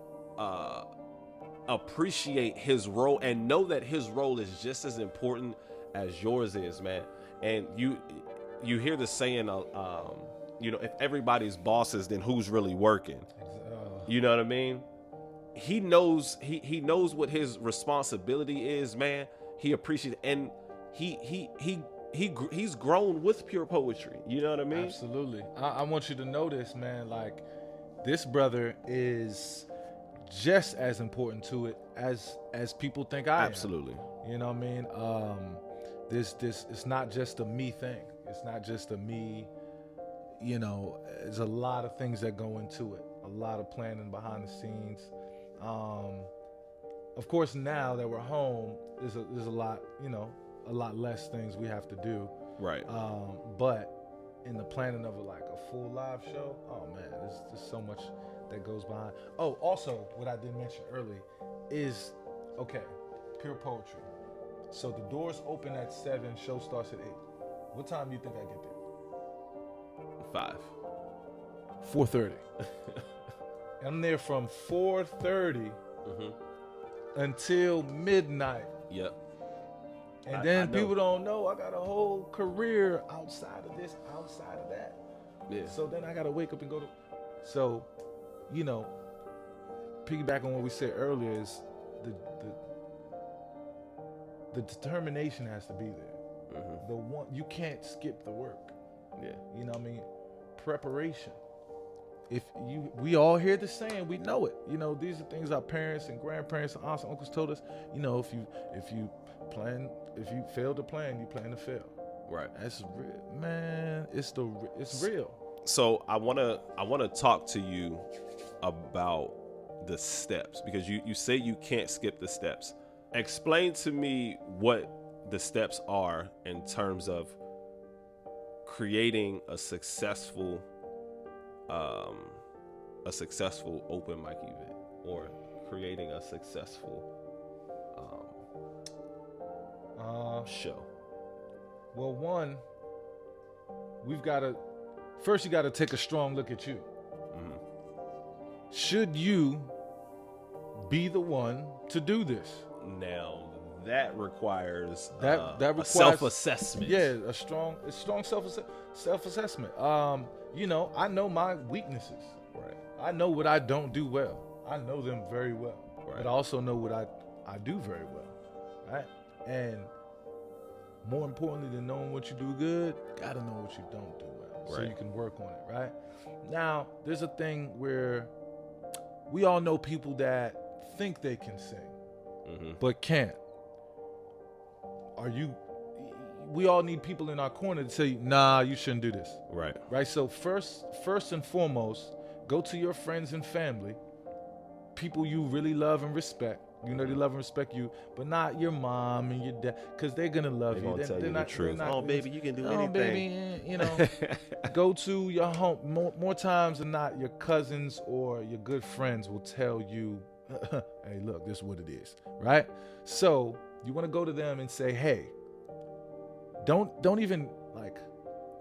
A: appreciate his role and know that his role is just as important as yours is, man. And you hear the saying, if everybody's bosses, then who's really working? You know what I mean? He knows he knows what his responsibility is, man. He appreciates, and he's grown with Pure Poetry. You know what I mean?
B: Absolutely. I want you to know this, man. Like, this brother is just as important to it as people think I am.
A: Absolutely.
B: You know what I mean? This it's not just a me thing. It's not just a me, there's a lot of things that go into it. A lot of planning behind the scenes. Of course, now that we're home, there's a lot, a lot less things we have to do.
A: Right.
B: But in the planning of a full live show, oh man, there's so much that goes behind. Oh, also, what I didn't mention early is, Pure Poetry. So the doors open at 7, show starts at 8. What time do you think I get there?
A: 5.
B: 4:30. I'm there from 4:30 until midnight.
A: Yep.
B: And then people don't know I got a whole career outside of this, outside of that.
A: Yeah.
B: So then I got to wake up and go to. So, piggyback on what we said earlier is the determination has to be there. The one, you can't skip the work.
A: Yeah.
B: You know what I mean? Preparation. We all hear the saying, we know it. These are things our parents and grandparents and aunts and uncles told us. If you fail to plan, you plan to fail.
A: Right.
B: That's real, man. It's real.
A: So I wanna talk to you about the steps, because you say you can't skip the steps. Explain to me what the steps are in terms of creating a successful open mic event, or creating a successful show.
B: Well, one, you got to take a strong look at you. Should you be the one to do this?
A: Now that requires
B: a
A: self-assessment.
B: Yeah, a strong self-assessment. I know my weaknesses.
A: Right.
B: I know what I don't do well. I know them very well.
A: Right.
B: But I also know what I I do very well, right? And more importantly than knowing what you do good, gotta know what you don't do well, so
A: Right.
B: you can work on it, right? Now, there's a thing where we all know people that think they can sing, but can't. We all need people in our corner to say, nah, you shouldn't do this.
A: Right.
B: Right? So first and foremost, go to your friends and family, people you really love and respect. You know they love and respect you, but not your mom and your dad, because they're gonna love
A: They're
B: you.
A: gonna tell you the truth.
C: Oh, baby, you can do
B: Oh,
C: anything.
B: baby, you know. Go to your home more times than not. Your cousins or your good friends will tell you, "Hey, look, this is what it is." Right? So you want to go to them and say, "Hey." Don't even like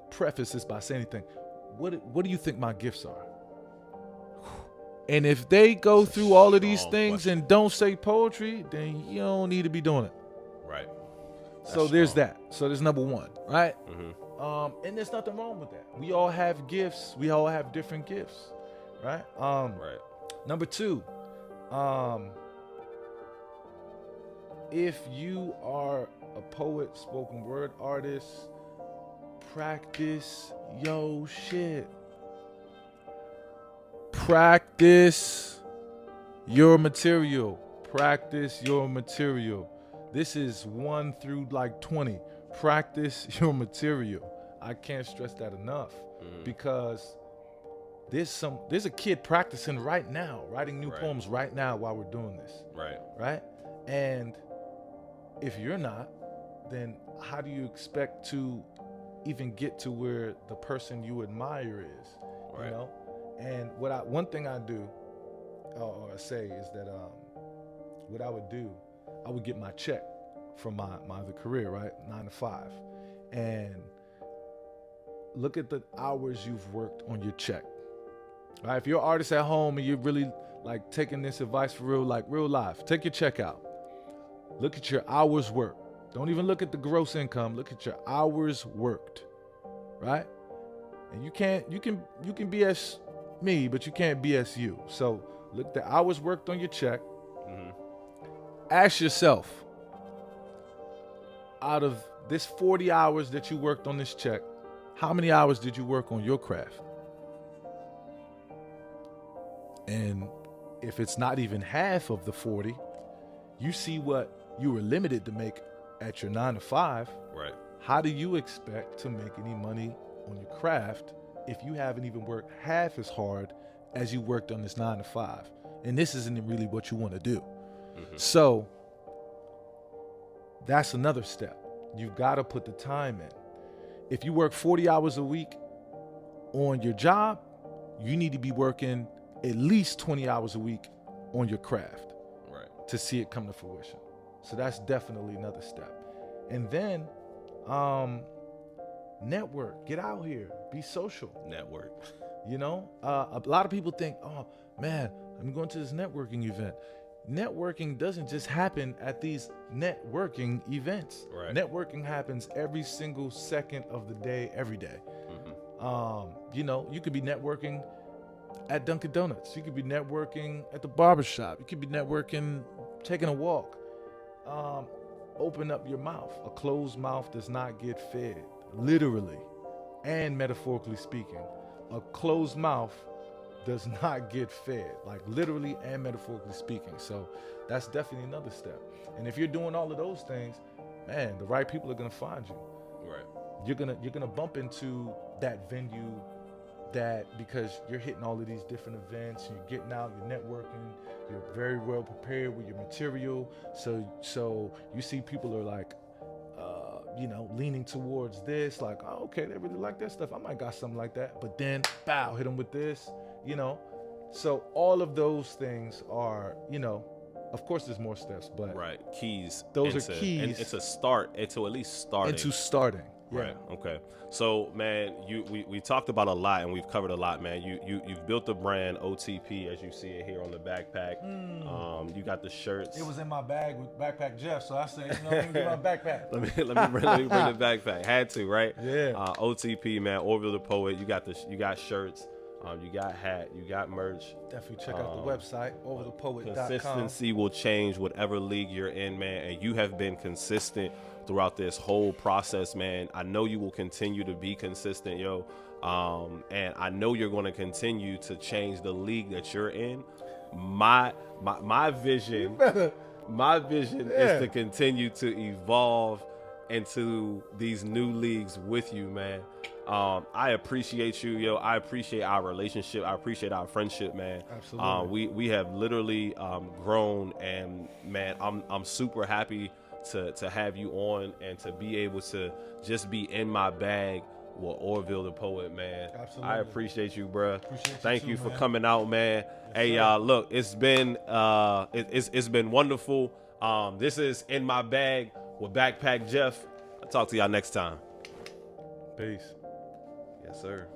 B: preface this by saying anything. What do you think my gifts are? And if they go through all of these
A: strong
B: things
A: question.
B: and don't say poetry, then you don't need to be doing it.
A: Right.
B: So there's
A: strong.
B: that. So there's number one, right?
A: Mm-hmm.
B: And there's nothing wrong with that. We all have gifts. We all have different gifts, right?
A: Right.
B: Number two, if you are a poet, spoken word artist, practice yo shit. Practice your material. Practice your material. This is 1 through like 20. Practice your material. I can't stress that enough because there's a kid practicing right now, writing new
A: Right.
B: poems right now while we're doing this,
A: Right.
B: right? And if you're not, then how do you expect to even get to where the person you admire is?
A: Right.
B: You know? And one thing I do or say is that what I would do, I would get my check from my other career, right? 9 to 5. And look at the hours you've worked on your check. Right? If you're an artist at home and you're really like taking this advice for real, like real life, take your check out. Look at your hours worked. Don't even look at the gross income. Look at your hours worked, right? And you can BS me, but you can't BS you. So look at the hours worked on your check. Ask yourself, out of this 40 hours that you worked on this check, how many hours did you work on your craft? And if it's not even half of the 40, you see what you were limited to make at your 9 to 5.
A: Right.
B: How do you expect to make any money on your craft if you haven't even worked half as hard as you worked on this 9 to 5? And this isn't really what you want to do. So that's another step. You've got to put the time in. If you work 40 hours a week on your job, you need to be working at least 20 hours a week on your craft
A: Right.
B: to see it come to fruition. So that's definitely another step. And then network, get out here, be social.
A: Network.
B: You know, a lot of people think, oh man, I'm going to this networking event. Networking doesn't just happen at these networking events.
A: Right.
B: Networking happens every single second of the day, every day. You know, you could be networking at Dunkin' Donuts. You could be networking at the barbershop. You could be networking, taking a walk. Open up your mouth. A closed mouth does not get fed, literally and metaphorically speaking. A closed mouth does not get fed, like literally and metaphorically speaking. So that's definitely another step. And if you're doing all of those things, man, the right people are gonna find you.
A: Right.
B: You're gonna bump into that venue that because you're hitting all of these different events, you're getting out, you're networking, you're very well prepared with your material. So you see people are like, you know, leaning towards this, like, oh, okay, they really like that stuff. I might got something like that. But then, bow, hit them with this, you know. So all of those things are, you know, of course there's more steps, but
A: Right. Keys.
B: Those are
A: into-
B: keys.
A: And it's a start. Into at least starting.
B: into starting. Yeah.
A: Right. Okay. So, man, we talked about a lot and we've covered a lot, man. You've built the brand OTP as you see it here on the backpack. You got the shirts.
B: It was in my bag with Backpack Jeff, so I said, you know, let me get my backpack.
A: let me bring the backpack. Had to, right?
B: Yeah.
A: OTP, man. Orville the Poet. You got shirts. You got hat, you got merch.
B: Definitely check out the website, overthepoet.com.
A: Consistency will change whatever league you're in, man. And you have been consistent throughout this whole process, man. I know you will continue to be consistent, yo. And I know you're going to continue to change the league that you're in. My vision, my vision is to continue to evolve into these new leagues with you, man. I appreciate you, yo. I appreciate our relationship. I appreciate our friendship, man.
B: Absolutely.
A: We have literally grown, and man, I'm super happy to have you on and to be able to just be in my bag with Orville the Poet, man.
B: Absolutely.
A: I appreciate you, bruh.
B: Thank
A: you
B: too,
A: for
B: man.
A: coming out, man. Hey, y'all, look, it's been it's been wonderful. This is In My Bag with Backpack Jeff. I'll talk to y'all next time.
B: Peace.
A: Yes, sir.